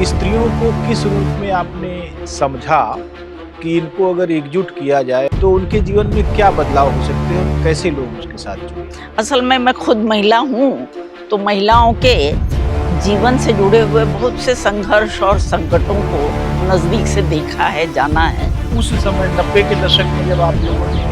स्त्रियों को किस रूप में आपने समझा कि इनको अगर एकजुट किया जाए तो उनके जीवन में क्या बदलाव हो सकते हैं और कैसे लोग उसके साथ जुड़े? असल में मैं खुद महिला हूँ, तो महिलाओं के जीवन से जुड़े हुए बहुत से संघर्ष और संकटों को नजदीक से देखा है, जाना है। उस समय 90 के दशक में जब आप लोगों ने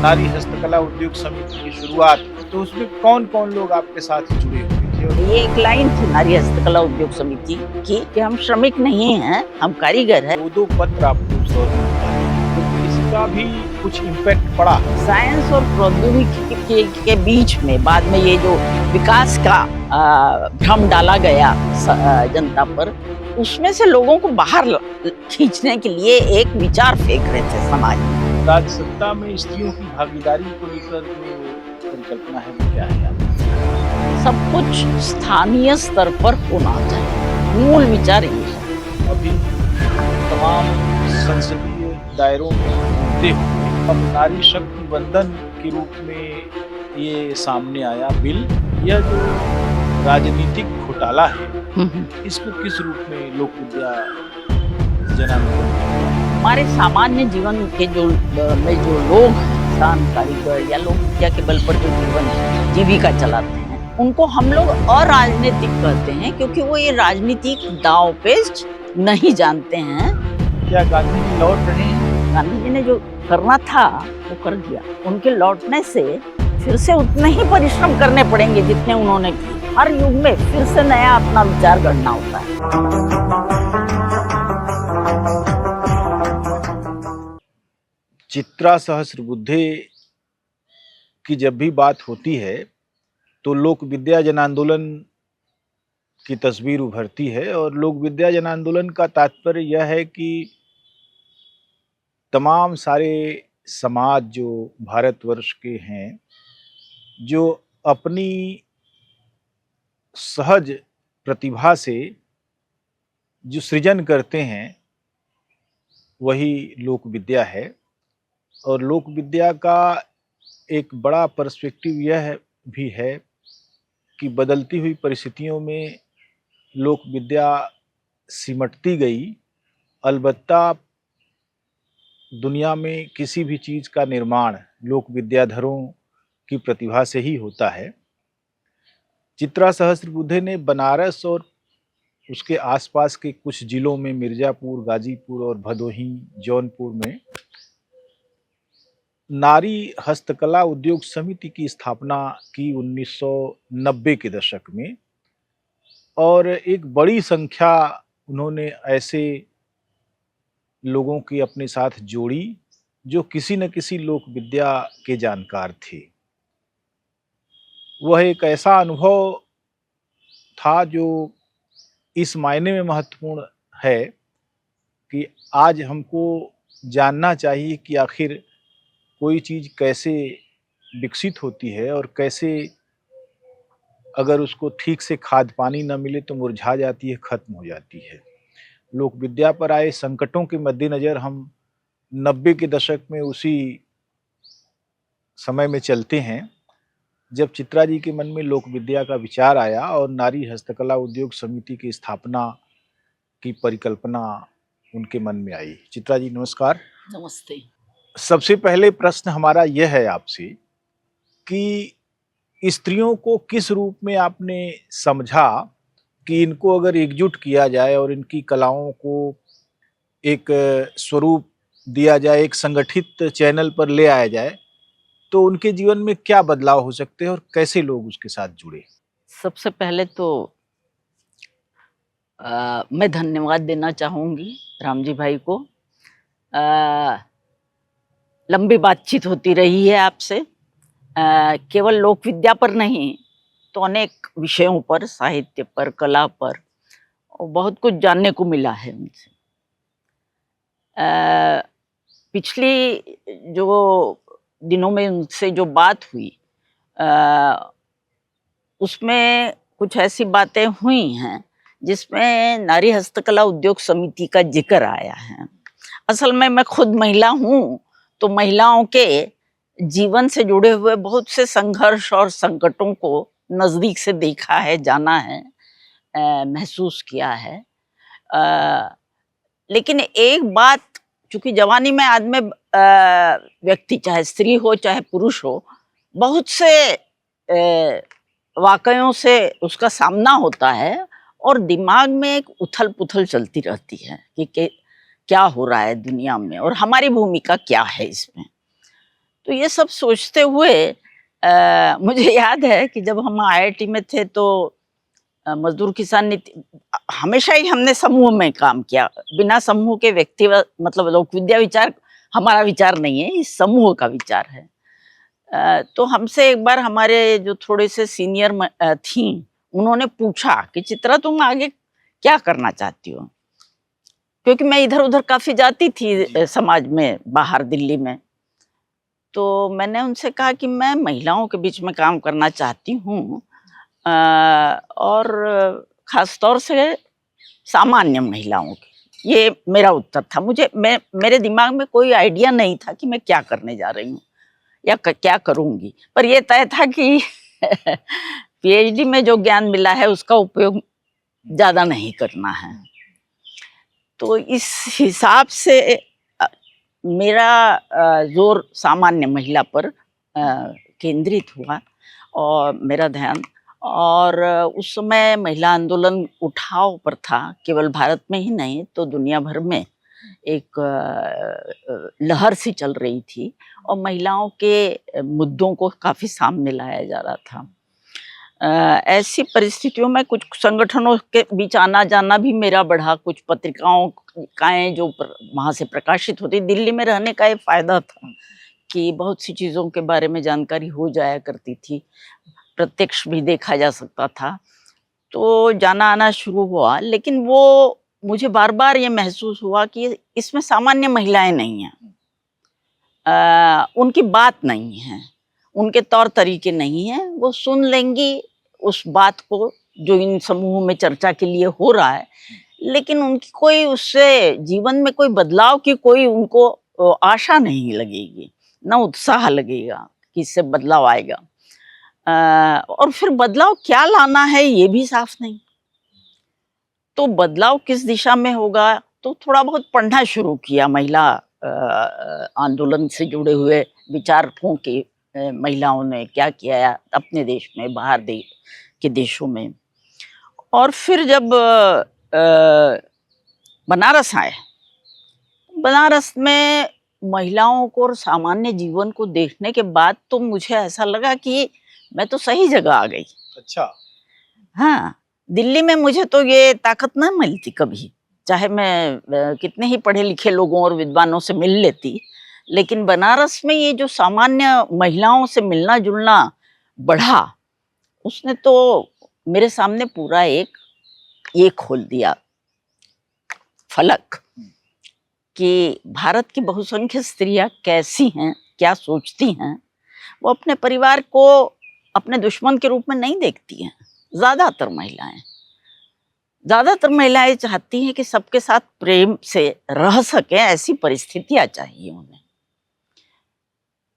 नारी हस्तकला उद्योग समिति की शुरुआत की, तो उसमें कौन-कौन लोग आपके साथ जुड़े हुए थे? और ये एक लाइन थी नारी हस्तकला उद्योग समिति की कि हम श्रमिक नहीं हैं, हम कारीगर हैं। 2-2 पत्र आपने उस दौर में निकाले, तो इसका भी कुछ इम्पैक्ट पड़ा। साइंस और प्रौद्योगिकी के बीच में बाद में ये जो विकास का भ्रम डाला गया जनता पर, उसमें से लोगों को बाहर खींचने के लिए एक विचार फेंक रहे थे समाज में। राज्य सत्ता में स्त्रियों की भागीदारी को लेकर जो परिकल्पना है वो क्या है आपकी? सब कुछ स्थानीय स्तर पर होना चाहिए, मूल विचार ये है। अभी तमाम संसदीय दायरों में घूमते हुए अब नारी शक्ति वंदन के रूप में ये सामने आया बिल। यह जो राजनीतिक घोटाला है, इसको किस रूप में लोक विद्या जनांदोलन? हमारे सामान्य जीवन के जो लोग हैं, किसान, कारीगर या लोक विद्या के बल पर जो जीवन जीविका चलाते हैं, उनको हम लोग अराजनीतिक कहते हैं, क्योंकि वो ये राजनीतिक दांव पेच नहीं जानते हैं। क्या गांधी जी लौट रहे हैं? गांधी जी ने जो करना था वो कर दिया। उनके लौटने से फिर से उतने ही परिश्रम करने पड़ेंगे जितने उन्होंने किए। हर युग में फिर से नया अपना विचार गढ़ना होता है। चित्रा सहस्त्रबुद्धे की जब भी बात होती है तो लोक विद्या जन आंदोलन की तस्वीर उभरती है। और लोक विद्या जन आंदोलन का तात्पर्य यह है कि तमाम सारे समाज जो भारतवर्ष के हैं, जो अपनी सहज प्रतिभा से जो सृजन करते हैं, वही लोक विद्या है। और लोक विद्या का एक बड़ा पर्सपेक्टिव यह भी है कि बदलती हुई परिस्थितियों में लोक विद्या सिमटती गई। अलबत्ता दुनिया में किसी भी चीज़ का निर्माण लोक विद्याधरों की प्रतिभा से ही होता है। चित्रा सहस्त्रबुद्धे ने बनारस और उसके आसपास के कुछ जिलों में, मिर्ज़ापुर, गाजीपुर और भदोही, जौनपुर में नारी हस्तकला उद्योग समिति की स्थापना की 1990 के दशक में। और एक बड़ी संख्या उन्होंने ऐसे लोगों की अपने साथ जोड़ी जो किसी न किसी लोक विद्या के जानकार थे। वह एक ऐसा अनुभव था जो इस मायने में महत्वपूर्ण है कि आज हमको जानना चाहिए कि आखिर कोई चीज़ कैसे विकसित होती है और कैसे अगर उसको ठीक से खाद पानी न मिले तो मुरझा जाती है, खत्म हो जाती है। लोक विद्या पर आए संकटों के मद्देनज़र हम 90 के दशक में उसी समय में चलते हैं जब चित्रा जी के मन में लोक विद्या का विचार आया और नारी हस्तकला उद्योग समिति की स्थापना की परिकल्पना उनके मन में आई। चित्रा जी नमस्कार। नमस्ते। सबसे पहले प्रश्न हमारा यह है आपसे कि स्त्रियों को किस रूप में आपने समझा कि इनको अगर एकजुट किया जाए और इनकी कलाओं को एक स्वरूप दिया जाए, एक संगठित चैनल पर ले आया जाए, तो उनके जीवन में क्या बदलाव हो सकते हैं और कैसे लोग उसके साथ जुड़े? सबसे पहले तो मैं धन्यवाद देना चाहूँगी रामजी भाई को। लंबी बातचीत होती रही है आपसे, केवल लोक विद्या पर नहीं तो अनेक विषयों पर, साहित्य पर, कला पर, और बहुत कुछ जानने को मिला है उनसे। पिछली जो दिनों में उनसे जो बात हुई, उसमें कुछ ऐसी बातें हुई हैं जिसमें नारी हस्तकला उद्योग समिति का जिक्र आया है। असल में मैं खुद महिला हूँ, तो महिलाओं के जीवन से जुड़े हुए बहुत से संघर्ष और संकटों को नजदीक से देखा है, जाना है, महसूस किया है। लेकिन एक बात, चूंकि जवानी में आदमी व्यक्ति, चाहे स्त्री हो चाहे पुरुष हो, बहुत से वाकयों से उसका सामना होता है और दिमाग में एक उथल पुथल चलती रहती है कि क्या हो रहा है दुनिया में और हमारी भूमिका क्या है इसमें। तो ये सब सोचते हुए मुझे याद है कि जब हम IIT में थे तो मजदूर किसान नीति, हमेशा ही हमने समूह में काम किया। बिना समूह के व्यक्तिगत मतलब लोक विद्या विचार हमारा विचार नहीं है, इस समूह का विचार है। तो हमसे एक बार हमारे जो थोड़े से सीनियर थी, उन्होंने पूछा कि चित्रा तुम आगे क्या करना चाहती हो, क्योंकि मैं इधर उधर काफी जाती थी समाज में, बाहर दिल्ली में। तो मैंने उनसे कहा कि मैं महिलाओं के बीच में काम करना चाहती हूँ, और खास तौर से सामान्य महिलाओं की। ये मेरा उत्तर था। मेरे दिमाग में कोई आइडिया नहीं था कि मैं क्या करने जा रही हूँ या क्या करूँगी, पर यह तय था कि PhD में जो ज्ञान मिला है उसका उपयोग ज्यादा नहीं करना है। तो इस हिसाब से मेरा जोर सामान्य महिला पर केंद्रित हुआ और मेरा ध्यान, और उस समय महिला आंदोलन उठाव पर था, केवल भारत में ही नहीं तो दुनिया भर में एक लहर सी चल रही थी और महिलाओं के मुद्दों को काफी सामने लाया जा रहा था। ऐसी परिस्थितियों में कुछ संगठनों के बीच आना जाना भी मेरा बढ़ा। कुछ पत्रिकाओं काएं जो वहाँ से प्रकाशित होती, दिल्ली में रहने का ये फायदा था कि बहुत सी चीज़ों के बारे में जानकारी हो जाया करती थी, प्रत्यक्ष भी देखा जा सकता था। तो जाना आना शुरू हुआ, लेकिन वो मुझे बार बार ये महसूस हुआ कि इसमें सामान्य महिलाएं नहीं हैं, उनकी बात नहीं है, उनके तौर तरीके नहीं हैं। वो सुन लेंगी उस बात को जो इन समूहों में चर्चा के लिए हो रहा है, लेकिन उनकी कोई उससे जीवन में कोई बदलाव की कोई उनको आशा नहीं लगेगी, ना उत्साह लगेगा कि इससे बदलाव आएगा। और फिर बदलाव क्या लाना है ये भी साफ नहीं। तो बदलाव किस दिशा में होगा, तो थोड़ा बहुत पढ़ना शुरू किया महिला आंदोलन से जुड़े हुए विचारकों के, महिलाओं ने क्या किया अपने देश में, बाहर के देशों में। और फिर जब बनारस आए, बनारस में महिलाओं को और सामान्य जीवन को देखने के बाद तो मुझे ऐसा लगा कि मैं तो सही जगह आ गई। अच्छा। हाँ, दिल्ली में मुझे तो ये ताकत ना मिलती कभी, चाहे मैं कितने ही पढ़े लिखे लोगों और विद्वानों से मिल लेती, लेकिन बनारस में ये जो सामान्य महिलाओं से मिलना जुलना बढ़ा, उसने तो मेरे सामने पूरा एक ये खोल दिया फलक कि भारत की बहुसंख्य स्त्रियां कैसी हैं, क्या सोचती हैं। वो अपने परिवार को अपने दुश्मन के रूप में नहीं देखती हैं। ज्यादातर महिलाएं चाहती हैं कि सबके साथ प्रेम से रह सकें, ऐसी परिस्थितियां चाहिए उन्हें।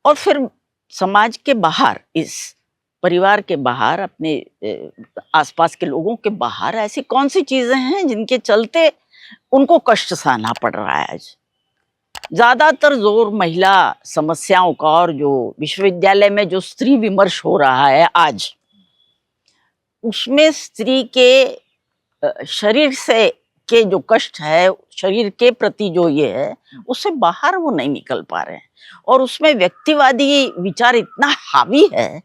और फिर समाज के बाहर, इस परिवार के बाहर, अपने आसपास के लोगों के बाहर ऐसी कौन सी चीजें हैं जिनके चलते उनको कष्ट सहना पड़ रहा है। आज ज्यादातर जोर महिला समस्याओं का, और जो विश्वविद्यालय में जो स्त्री विमर्श हो रहा है आज, उसमें स्त्री के शरीर से के जो कष्ट है, शरीर के प्रति जो ये है, उससे बाहर वो नहीं निकल पा रहे हैं। और उसमें व्यक्तिवादी विचार इतना हावी है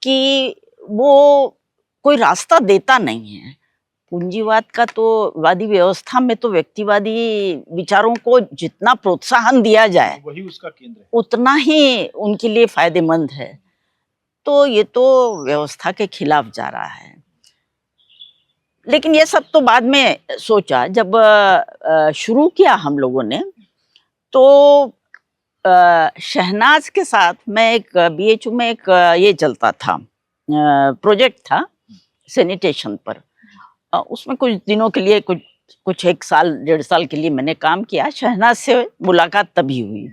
कि वो कोई रास्ता देता नहीं है। पूंजीवाद का तो, वादी व्यवस्था में तो व्यक्तिवादी विचारों को जितना प्रोत्साहन दिया जाए वही उसका केंद्र है, उतना ही उनके लिए फायदेमंद है। तो ये तो व्यवस्था के खिलाफ जा रहा है। लेकिन ये सब तो बाद में सोचा, जब शुरू किया हम लोगों ने, तो शहनाज के साथ मैं एक BHU में एक ये चलता था, प्रोजेक्ट था सैनिटेशन पर। उसमें कुछ दिनों के लिए, कुछ 1 साल 1.5 साल के लिए मैंने काम किया। शहनाज से मुलाकात तभी हुई।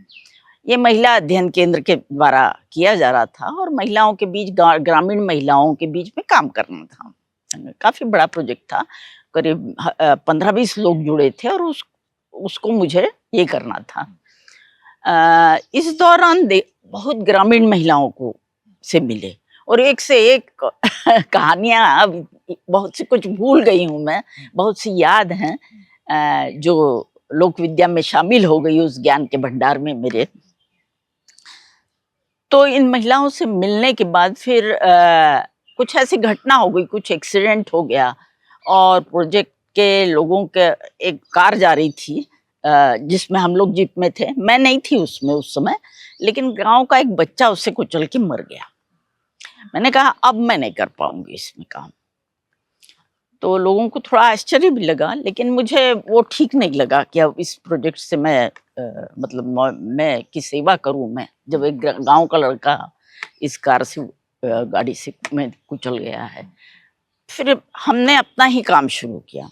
ये महिला अध्ययन केंद्र के द्वारा किया जा रहा था और महिलाओं के बीच, ग्रामीण महिलाओं के बीच में काम करना था। काफी बड़ा प्रोजेक्ट था। करीब 15-20 लोग जुड़े थे और उसको मुझे ये करना था। इस दौरान बहुत ग्रामीण महिलाओं को से मिले और एक से एक कहानियां, अब बहुत सी कुछ भूल गई हूँ मैं, बहुत सी याद हैं जो लोक विद्या में शामिल हो गई उस ज्ञान के भंडार में मेरे। तो इन महिलाओं से मिलने के बाद फिर कुछ ऐसी घटना हो गई, कुछ एक्सीडेंट हो गया और प्रोजेक्ट के लोगों के एक कार जा रही थी जिसमें हम लोग जीप में थे। मैं नहीं थी उसमें उस समय, लेकिन गांव का एक बच्चा उससे कुचल के मर गया। मैंने कहा अब मैं नहीं कर पाऊंगी इसमें काम। तो लोगों को थोड़ा आश्चर्य भी लगा, लेकिन मुझे वो ठीक नहीं लगा कि अब इस प्रोजेक्ट से मैं मैं की सेवा करूं। मैं जब एक गांव का लड़का इस कार से गाड़ी से में कुचल गया है। फिर हमने अपना ही काम शुरू किया।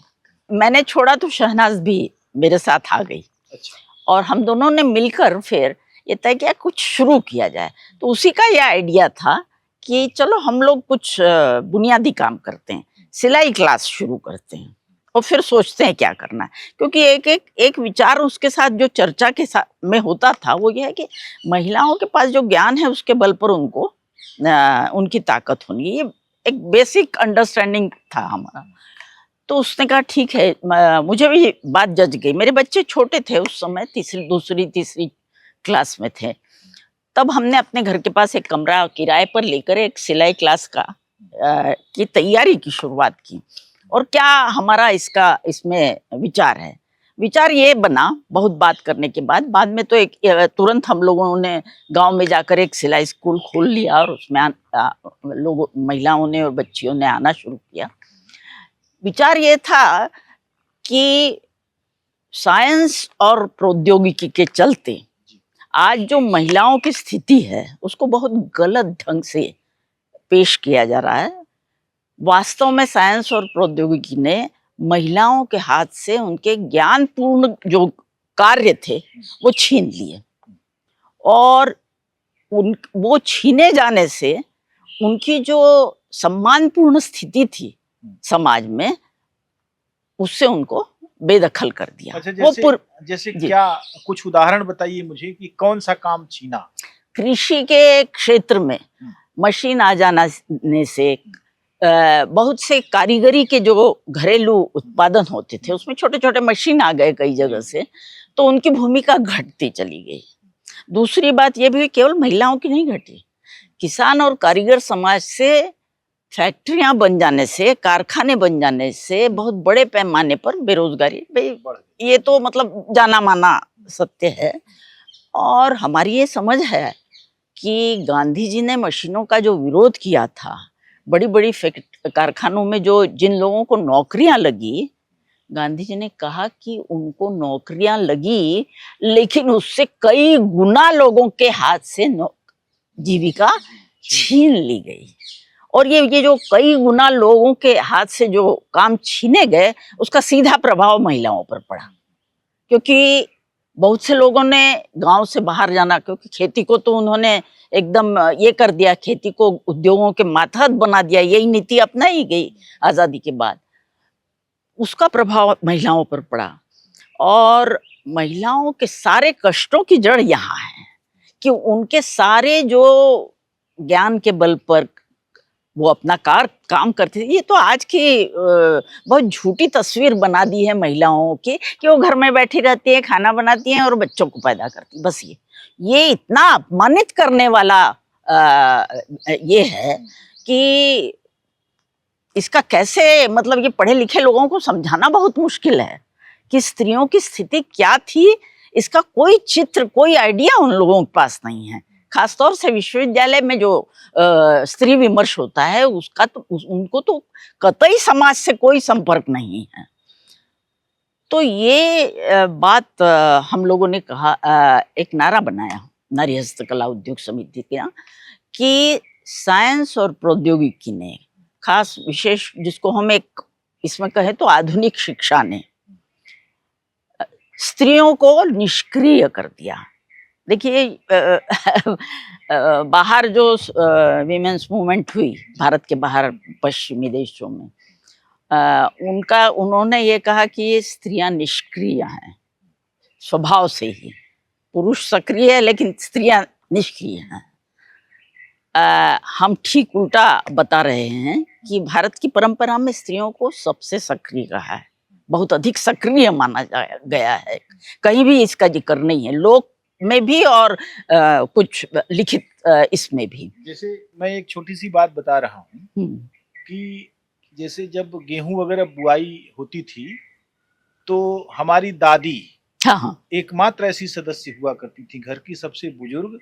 मैंने छोड़ा तो शहनाज भी मेरे साथ आ गई। अच्छा। और हम दोनों ने मिलकर फिर ये तय किया कुछ शुरू किया जाए। तो उसी का ये आइडिया था कि चलो हम लोग कुछ बुनियादी काम करते हैं, सिलाई क्लास शुरू करते हैं और फिर सोचते हैं क्या करना है। क्योंकि एक विचार उसके साथ जो चर्चा के साथ में होता था वो ये है कि महिलाओं के पास जो ज्ञान है उसके बल पर उनको उनकी ताकत होनी, ये एक बेसिक अंडरस्टैंडिंग था हमारा। तो उसने कहा ठीक है। मुझे भी बात जज गई। मेरे बच्चे छोटे थे उस समय, दूसरी तीसरी क्लास में थे। तब हमने अपने घर के पास एक कमरा किराए पर लेकर एक सिलाई क्लास की तैयारी की शुरुआत की। और क्या हमारा इसमें विचार है। विचार ये बना बहुत बात करने के बाद में तो तुरंत हम लोगों ने गांव में जाकर एक सिलाई स्कूल खोल लिया और उसमें महिलाओं ने और बच्चियों ने आना शुरू किया। विचार ये था कि साइंस और प्रौद्योगिकी के चलते आज जो महिलाओं की स्थिति है उसको बहुत गलत ढंग से पेश किया जा रहा है। वास्तव में साइंस और प्रौद्योगिकी ने महिलाओं के हाथ से उनके ज्ञानपूर्ण जो कार्य थे वो छीन लिए और वो छीने जाने से उनकी जो सम्मानपूर्ण स्थिति थी समाज में उससे उनको बेदखल कर दिया। अच्छा, जैसे क्या कुछ उदाहरण बताइए मुझे कि कौन सा काम छीना। कृषि के क्षेत्र में मशीन आ जाने से बहुत से कारीगरी के जो घरेलू उत्पादन होते थे उसमें छोटे छोटे मशीन आ गए कई जगह से, तो उनकी भूमिका घटती चली गई। दूसरी बात ये भी केवल महिलाओं की नहीं घटी, किसान और कारीगर समाज से फैक्ट्रियां बन जाने से, कारखाने बन जाने से बहुत बड़े पैमाने पर बेरोजगारी, ये तो मतलब जाना माना सत्य है। और हमारी ये समझ है कि गांधी जी ने मशीनों का जो विरोध किया था, बड़ी बड़ी कारखानों में जिन लोगों को नौकरियां लगी, गांधी जी ने कहा कि उनको नौकरियां लगी लेकिन उससे कई गुना लोगों के हाथ से जीविका छीन ली गई। और ये जो कई गुना लोगों के हाथ से जो काम छीने गए उसका सीधा प्रभाव महिलाओं पर पड़ा। क्योंकि बहुत से लोगों ने गांव से बाहर जाना, क्योंकि खेती को तो उन्होंने एकदम ये कर दिया, खेती को उद्योगों के मातहत बना दिया, यही नीति अपनाई गई आजादी के बाद, उसका प्रभाव महिलाओं पर पड़ा। और महिलाओं के सारे कष्टों की जड़ यहाँ है कि उनके सारे जो ज्ञान के बल पर वो अपना काम करती थी। ये तो आज की बहुत झूठी तस्वीर बना दी है महिलाओं की कि वो घर में बैठी रहती है, खाना बनाती हैं और बच्चों को पैदा करती। बस ये इतना अपमानित करने वाला ये है कि इसका कैसे, मतलब ये पढ़े लिखे लोगों को समझाना बहुत मुश्किल है कि स्त्रियों की स्थिति क्या थी। इसका कोई चित्र, कोई आइडिया उन लोगों के पास नहीं है। खासतौर से विश्वविद्यालय में जो स्त्री विमर्श होता है उसका तो उनको तो कतई समाज से कोई संपर्क नहीं है। तो ये बात हम लोगों ने कहा, एक नारा बनाया नारी हस्तकला उद्योग समिति का कि साइंस और प्रौद्योगिकी ने, खास विशेष जिसको हम एक इसमें कहें तो आधुनिक शिक्षा ने स्त्रियों को निष्क्रिय कर दिया। देखिए बाहर जो विमेन्स मूवमेंट हुई भारत के बाहर पश्चिमी देशों में, उन्होंने ये कहा कि ये स्त्रियां निष्क्रिय हैं स्वभाव से ही, पुरुष सक्रिय है लेकिन स्त्रियां निष्क्रिय हैं। हम ठीक उल्टा बता रहे हैं कि भारत की परंपरा में स्त्रियों को सबसे सक्रिय रहा है, बहुत अधिक सक्रिय माना गया है। कहीं भी इसका जिक्र नहीं है, लोक में भी और कुछ लिखित इसमें भी। जैसे मैं एक छोटी सी बात बता रहा हूँ कि जैसे जब गेहूं वगैरह बुआई होती थी तो हमारी दादी हाँ एकमात्र ऐसी सदस्य हुआ करती थी घर की, सबसे बुजुर्ग,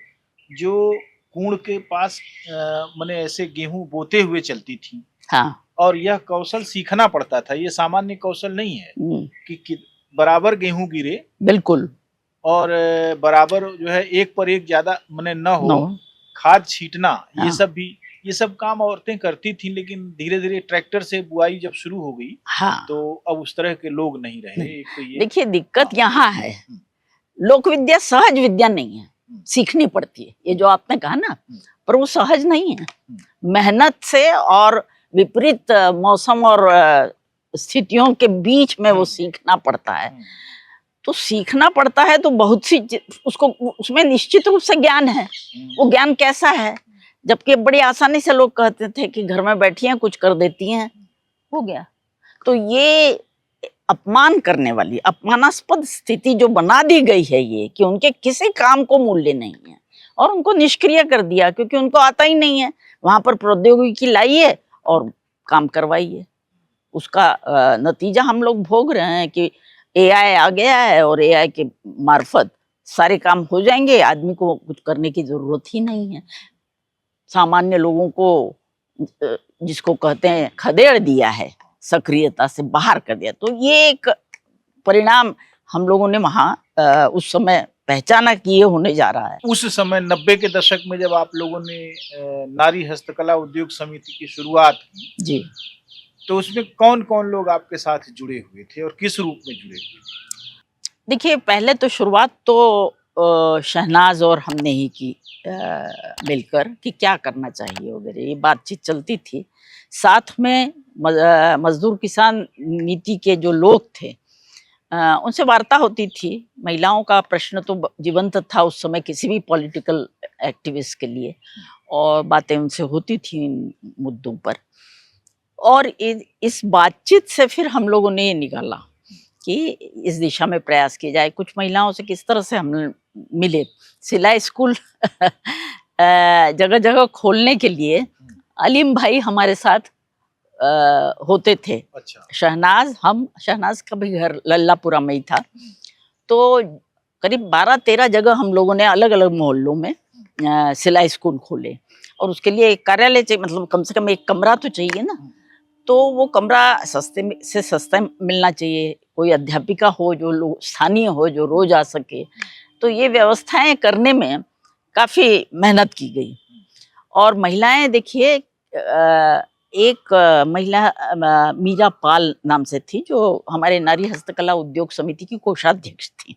जो कुण के पास माने ऐसे गेहूं बोते हुए चलती थी। हाँ। और यह कौशल सीखना पड़ता था, ये सामान्य कौशल नहीं है कि बराबर गेहूं गिरे, बिल्कुल, और बराबर जो है एक पर एक ज्यादा माने न हो, खाद छींटना, ये सब काम औरतें करती थी। लेकिन धीरे धीरे ट्रैक्टर से बुआई जब शुरू हो गई तो अब उस तरह के लोग नहीं रहे। एक तो ये देखिए दिक्कत यहाँ है, लोक विद्या सहज विद्या नहीं है, सीखनी पड़ती है। ये जो आपने कहा ना, पर वो सहज नहीं है, मेहनत से और विपरीत मौसम और स्थितियों के बीच में वो सीखना पड़ता है। तो सीखना पड़ता है तो बहुत सी उसको उसमें निश्चित रूप से ज्ञान है। वो ज्ञान कैसा है, जबकि बड़ी आसानी से लोग कहते थे कि घर में बैठी हैं कुछ कर देती हैं, हो गया। तो ये अपमान करने वाली, अपमानास्पद स्थिति जो बना दी गई है, ये कि उनके किसी काम को मूल्य नहीं है और उनको निष्क्रिय कर दिया क्योंकि उनको आता ही नहीं है। वहां पर प्रौद्योगिकी लाइए और काम करवाइए, उसका नतीजा हम लोग भोग रहे हैं कि एआई आ गया है और एआई के मार्फत सारे काम हो जाएंगे, आदमी को कुछ करने की जरूरत ही नहीं है। सामान्य लोगों को जिसको कहते हैं खदेड़ दिया है, सक्रियता से बाहर कर दिया। तो ये एक परिणाम हम लोगों ने वहाँ उस समय पहचाना कि ये होने जा रहा है। उस समय 90 के दशक में जब आप लोगों ने नारी हस्तकला उद्योग समिति की शुरुआत की जी, तो उसमें कौन कौन लोग आपके साथ जुड़े हुए थे और किस रूप में जुड़े हुए थे? देखिए पहले तो शुरुआत तो शहनाज और हमने ही की मिलकर कि क्या करना चाहिए वगैरह, ये बातचीत चलती थी। साथ में मजदूर किसान नीति के जो लोग थे उनसे वार्ता होती थी। महिलाओं का प्रश्न तो जीवंत था उस समय किसी भी पॉलिटिकल एक्टिविस्ट के लिए, और बातें उनसे होती थी इन मुद्दों पर। और इस बातचीत से फिर हम लोगों ने ये निकाला कि इस दिशा में प्रयास किया जाए। कुछ महिलाओं से किस तरह से हम मिले, सिलाई स्कूल जगह जगह खोलने के लिए अलीम भाई हमारे साथ होते थे। अच्छा। शहनाज का भी घर लल्लापुरा में ही था। तो करीब 12-13 जगह हम लोगों ने अलग अलग मोहल्लों में सिलाई स्कूल खोले, और उसके लिए एक कार्यालय चाहिए, मतलब कम से कम एक कमरा तो चाहिए ना। तो वो कमरा सस्ते से सस्ता मिलना चाहिए, कोई अध्यापिका हो जो स्थानीय हो, जो रोज आ सके। तो ये व्यवस्थाएं करने में काफी मेहनत की गई। और महिलाएं देखिए, एक महिला मीरा पाल नाम से थी जो हमारे नारी हस्तकला उद्योग समिति की कोषाध्यक्ष थी,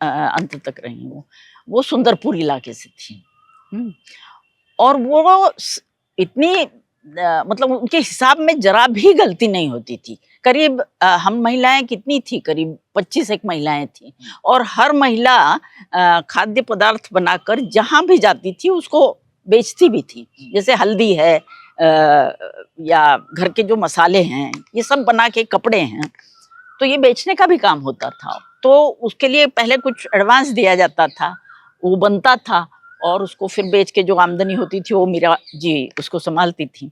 अंत तक रही। वो सुंदरपुर इलाके से थी। और वो इतनी मतलब उनके हिसाब में जरा भी गलती नहीं होती थी। करीब हम महिलाएं कितनी थी, करीब 25 एक महिलाएं थी, और हर महिला खाद्य पदार्थ बनाकर जहां भी जाती थी उसको बेचती भी थी। जैसे हल्दी है या घर के जो मसाले हैं, ये सब बना के, कपड़े हैं, तो ये बेचने का भी काम होता था। तो उसके लिए पहले कुछ एडवांस दिया जाता था, वो बनता था, और उसको फिर बेच के जो आमदनी होती थी वो मीरा जी उसको संभालती थी।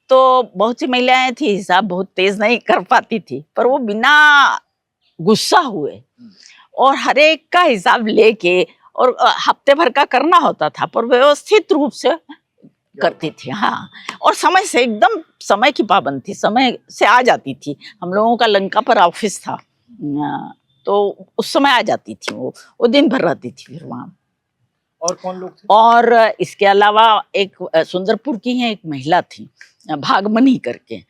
तो बहुत सी महिलाएं थी, हिसाब बहुत तेज नहीं कर पाती थी, पर वो बिना गुस्सा हुए और हर एक का हिसाब लेके, और हफ्ते भर का करना होता था, पर व्यवस्थित रूप से करती थी। हाँ, और समय से, एकदम समय की पाबंद थी, समय से आ जाती थी। हम लोगों का लंका पर ऑफिस था, तो उस समय आ जाती थी। वो दिन भर रहती थी फिर वहाँ। और कौन लोग थे? और इसके अलावा एक सुंदरपुर की है एक महिला थी, भागमनी करके,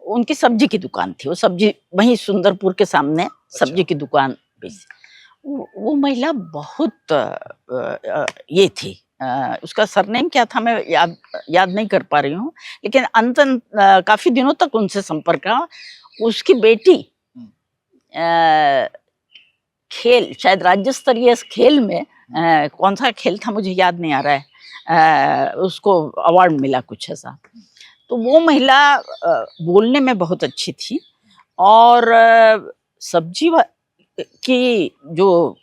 उनकी सब्जी की दुकान थी। वो सब्जी वहीं सुंदरपुर के सामने सब्जी की दुकान पे। वो महिला बहुत ये थी, उसका सरनेम क्या था मैं याद नहीं कर पा रही हूँ, लेकिन काफी दिनों तक उनसे संपर्क रहा। उसकी बेटी खेल, शायद राज्य स्तरीय खेल में कौन सा खेल था मुझे याद नहीं आ रहा है, उसको अवार्ड मिला कुछ ऐसा। तो वो महिला बोलने में बहुत अच्छी थी और सब्जी की जो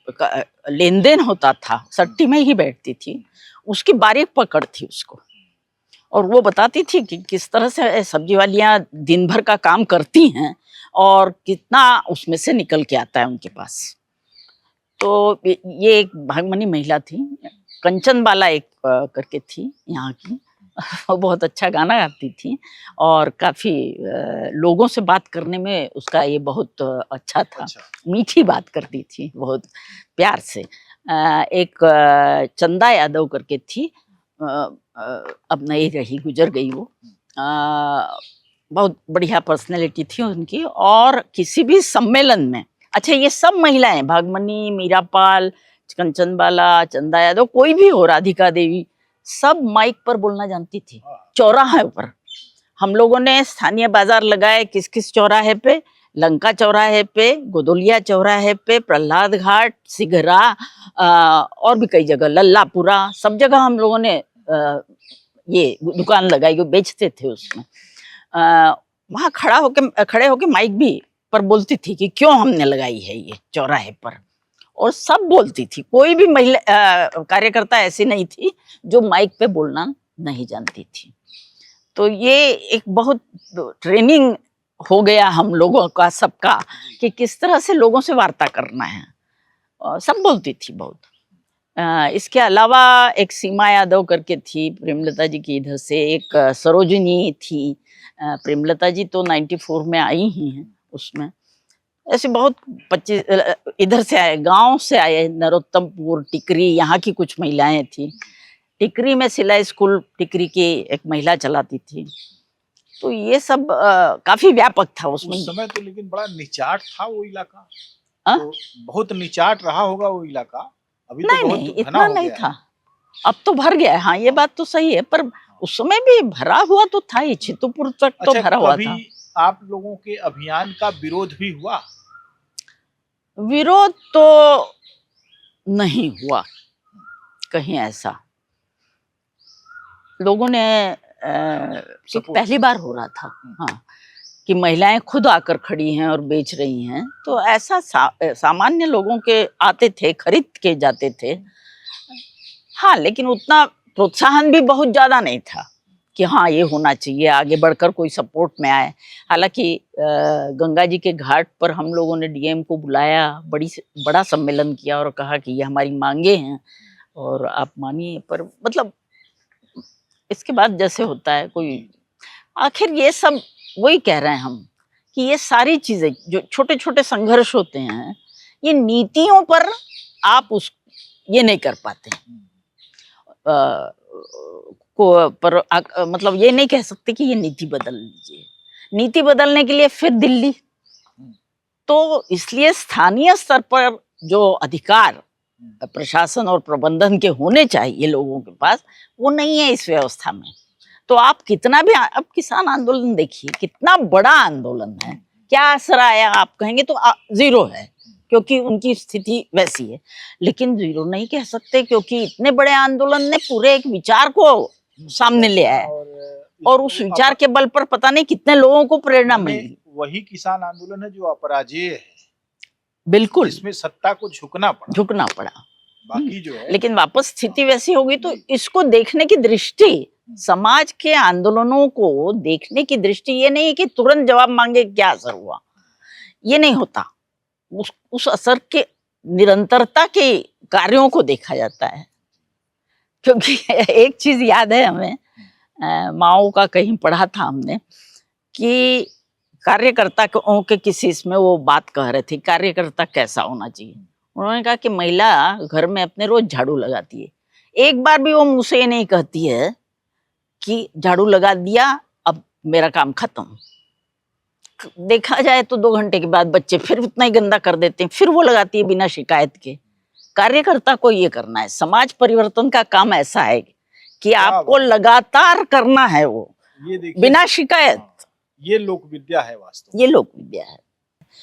लेन देन होता था सट्टी में ही बैठती थी, उसकी बारीक पकड़ थी उसको। और वो बताती थी कि किस तरह से सब्जी वालियां दिन भर का काम करती हैं और कितना उसमें से निकल के आता है उनके पास। तो ये एक भागमनी महिला थी, कंचन बाला एक करके थी यहाँ की। वो बहुत अच्छा गाना गाती थी और काफी लोगों से बात करने में उसका ये बहुत अच्छा था। मीठी बात करती थी बहुत प्यार से। एक चंदा यादव करके थी, अब नहीं रही, गुजर गई वो। बहुत बढ़िया पर्सनैलिटी थी उनकी। और किसी भी सम्मेलन में, अच्छा ये सब महिलाएं, भागमनी, मीरापाल, कंचन बाला, चंदा यादव, कोई भी हो, राधिका देवी, सब माइक पर बोलना जानती थी। चौराहे पर हम लोगों ने स्थानीय बाजार लगाए, किस किस चौराहे पे, लंका चौराहे पे, गोदोलिया चौराहे पे, प्रहलाद घाट, सिगरा, और भी कई जगह, लल्लापुरा, सब जगह हम लोगों ने ये दुकान लगाई, वो बेचते थे उसमें। वहां खड़े होके माइक भी पर बोलती थी कि क्यों हमने लगाई है ये चौराहे पर, और सब बोलती थी। कोई भी महिला कार्यकर्ता ऐसी नहीं थी जो माइक पे बोलना नहीं जानती थी। तो ये एक बहुत ट्रेनिंग हो गया हम लोगों का सबका कि किस तरह से लोगों से वार्ता करना है। सब बोलती थी बहुत। इसके अलावा एक सीमा यादव करके थी प्रेमलता जी की इधर से, एक सरोजिनी थी। प्रेमलता जी तो 94 में आई ही हैं उसमें। ऐसे बहुत 25 इधर से आए, गांव से आए, नरोत्तमपुर, टिकरी, यहाँ की कुछ महिलाएं थी। टिकरी में सिलाई स्कूल टिकरी की एक महिला चलाती थी। तो ये सब काफी व्यापक था उसमें। उस समय तो लेकिन बड़ा निचाट था वो इलाका। तो बहुत निचाट रहा होगा वो इलाका। अभी तो बहुत नहीं, इतना नहीं था। अब तो भर गया है, हाँ ये बात तो सही है, पर उस समय भी भरा हुआ तो था ही। छितुपुर तक तो भरा हुआ था। आप लोगों के अभियान का विरोध भी हुआ? विरोध तो नहीं हुआ कहीं ऐसा। लोगों ने पहली बार हो रहा था, हाँ, कि महिलाएं खुद आकर खड़ी हैं और बेच रही हैं, तो ऐसा सामान्य लोगों के आते थे, खरीद के जाते थे। हाँ, लेकिन उतना प्रोत्साहन भी बहुत ज्यादा नहीं था कि हाँ ये होना चाहिए, आगे बढ़कर कोई सपोर्ट में आए। हालांकि गंगा जी के घाट पर हम लोगों ने डीएम को बुलाया, बड़ा सम्मेलन किया और कहा कि ये हमारी मांगे हैं और आप मानिए। पर मतलब इसके बाद जैसे होता है कोई, आखिर ये सब वही कह रहे हैं हम कि ये सारी चीजें जो छोटे छोटे संघर्ष होते हैं, ये नीतियों पर आप ये नहीं कर पाते मतलब ये नहीं कह सकते कि ये नीति बदल लीजिए। नीति बदलने के लिए फिर दिल्ली, तो इसलिए स्थानीय स्तर पर जो अधिकार प्रशासन और प्रबंधन के होने चाहिए लोगों के पास, वो नहीं है इस व्यवस्था में। तो आप कितना भी, अब किसान आंदोलन देखिए, कितना बड़ा आंदोलन है, क्या असर आया आप कहेंगे तो जीरो है, क्योंकि उनकी स्थिति वैसी है। लेकिन जीरो नहीं कह सकते, क्योंकि इतने बड़े आंदोलन ने पूरे एक विचार को सामने ले आया और उस विचार के बल पर पता नहीं कितने लोगों को प्रेरणा मिली। वही किसान आंदोलन है जो अपराजेय है। बिल्कुल, इसमें सत्ता को झुकना पड़ा। बाकी जो है, लेकिन वापस स्थिति वैसी होगी। तो इसको देखने की दृष्टि, समाज के आंदोलनों को देखने की दृष्टि ये नहीं है कि तुरंत जवाब मांगे क्या असर हुआ, ये नहीं होता। उस असर के निरंतरता के कार्यों को देखा जाता है। क्योंकि एक चीज याद है हमें, माओ का कहीं पढ़ा था हमने कि कार्यकर्ता के किसी इसमें वो बात कह रहे थे, कार्यकर्ता कैसा होना चाहिए। उन्होंने कहा कि महिला घर में अपने रोज झाड़ू लगाती है, एक बार भी वो मुंह से नहीं कहती है कि झाड़ू लगा दिया अब मेरा काम खत्म। देखा जाए तो 2 घंटे के बाद बच्चे फिर उतना ही गंदा कर देते हैं, फिर वो लगाती है बिना शिकायत के। कार्यकर्ता को ये करना है। समाज परिवर्तन का काम ऐसा है कि क्या आपको बात। लगातार करना है वो, ये देखिए, बिना शिकायत। हाँ, ये लोक विद्या है वास्तव में। ये लोक विद्या है।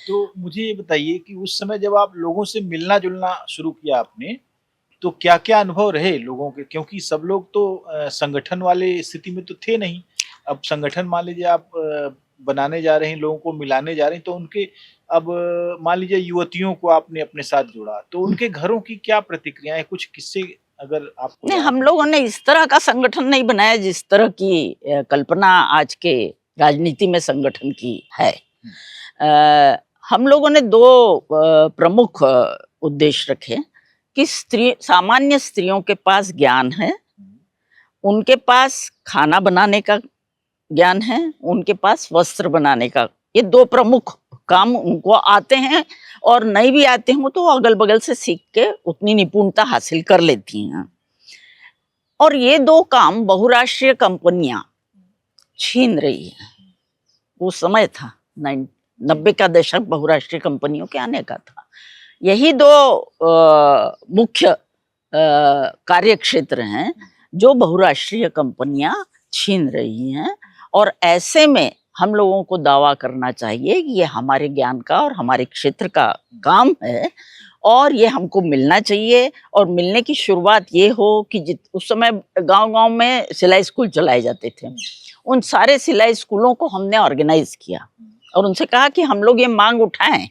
तो मुझे ये बताइए कि उस समय जब आप लोगों से मिलना जुलना शुरू किया आपने, तो क्या क्या अनुभव रहे लोगों के? क्योंकि सब लोग तो संगठन वाले स्थिति में तो थे नहीं। अब संगठन मान लीजिए आप बनाने जा रहे हैं, लोगों को मिलाने जा रहे हैं, तो उनके अब मान लीजिए युवतियों को आपने अपने साथ जोड़ा, तो उनके घरों की क्या प्रतिक्रियाएं, कुछ किस्से अगर आपको नहीं, याद हम हो? लोगों ने इस तरह का संगठन नहीं बनाया जिस तरह की कल्पना आज के राजनीति में संगठन की है। हम लोगों ने दो प्रमुख उद्देश्य रखे कि सामान्य स्त्रियों के पास ज्ञान है, उनके पास खाना बनाने का ज्ञान है, उनके पास वस्त्र बनाने का, ये दो प्रमुख काम उनको आते हैं, और नहीं भी आते हों तो अगल बगल से सीख के उतनी निपुणता हासिल कर लेती हैं। और ये दो काम बहुराष्ट्रीय कंपनियां छीन रही हैं। वो समय था 90 का दशक बहुराष्ट्रीय कंपनियों के आने का था। यही दो मुख्य कार्य क्षेत्र हैं जो बहुराष्ट्रीय कंपनियां छीन रही हैं, और ऐसे में हम लोगों को दावा करना चाहिए कि ये हमारे ज्ञान का और हमारे क्षेत्र का काम है, और ये हमको मिलना चाहिए। और मिलने की शुरुआत ये हो कि उस समय गांव-गांव में सिलाई स्कूल चलाए जाते थे, उन सारे सिलाई स्कूलों को हमने ऑर्गेनाइज किया और उनसे कहा कि हम लोग ये मांग उठाएं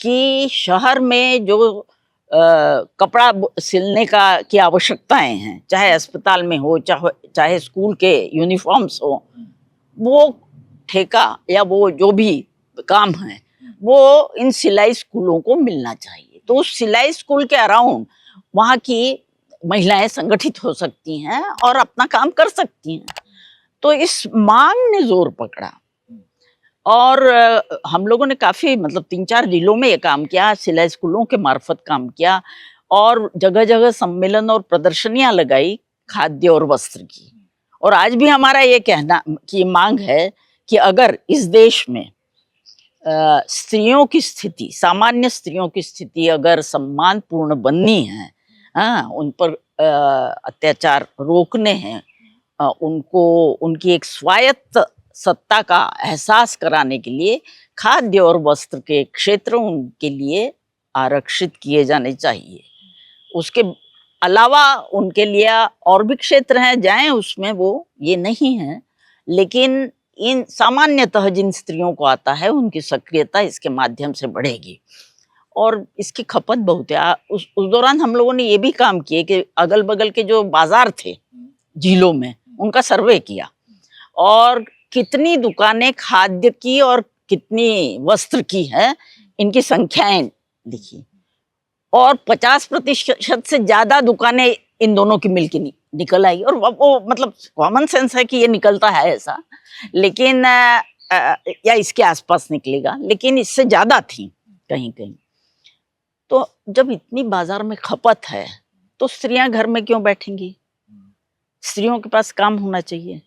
कि शहर में जो कपड़ा सिलने की आवश्यकताएं हैं, चाहे अस्पताल में हो, चाहे स्कूल के यूनिफॉर्म्स हो, वो ठेका या वो जो भी काम है वो इन सिलाई स्कूलों को मिलना चाहिए। तो उस सिलाई स्कूल के अराउंड वहाँ की महिलाएं संगठित हो सकती हैं और अपना काम कर सकती हैं। तो इस मांग ने जोर पकड़ा और हम लोगों ने काफी मतलब 3-4 जिलों में ये काम किया, सिलाई स्कूलों के मार्फत काम किया, और जगह जगह सम्मेलन और प्रदर्शनियां लगाई खाद्य और वस्त्र की। और आज भी हमारा ये कहना की मांग है कि अगर इस देश में स्त्रियों की स्थिति, सामान्य स्त्रियों की स्थिति अगर सम्मानपूर्ण बननी है, उन पर अत्याचार रोकने हैं, उनको उनकी एक स्वायत्त सत्ता का एहसास कराने के लिए खाद्य और वस्त्र के क्षेत्र उनके लिए आरक्षित किए जाने चाहिए। उसके अलावा उनके लिए और भी क्षेत्र हैं, जाएं उसमें, वो ये नहीं है, लेकिन इन सामान्यतः जिन स्त्रियों को आता है उनकी सक्रियता इसके माध्यम से बढ़ेगी और इसकी खपत बहुत है। उस दौरान हम लोगों ने ये भी काम किए कि अगल बगल के जो बाजार थे जिलों में उनका सर्वे किया और कितनी दुकानें खाद्य की और कितनी वस्त्र की है, इनकी संख्याएं लिखी, और 50% से ज्यादा दुकानें इन दोनों की मिलके निकल आई। और वो मतलब कॉमन सेंस है कि ये निकलता है ऐसा, लेकिन या इसके आसपास निकलेगा, लेकिन इससे ज्यादा थी कहीं कहीं। तो जब इतनी बाजार में खपत है तो स्त्रियां घर में क्यों बैठेंगी? स्त्रियों के पास काम होना चाहिए।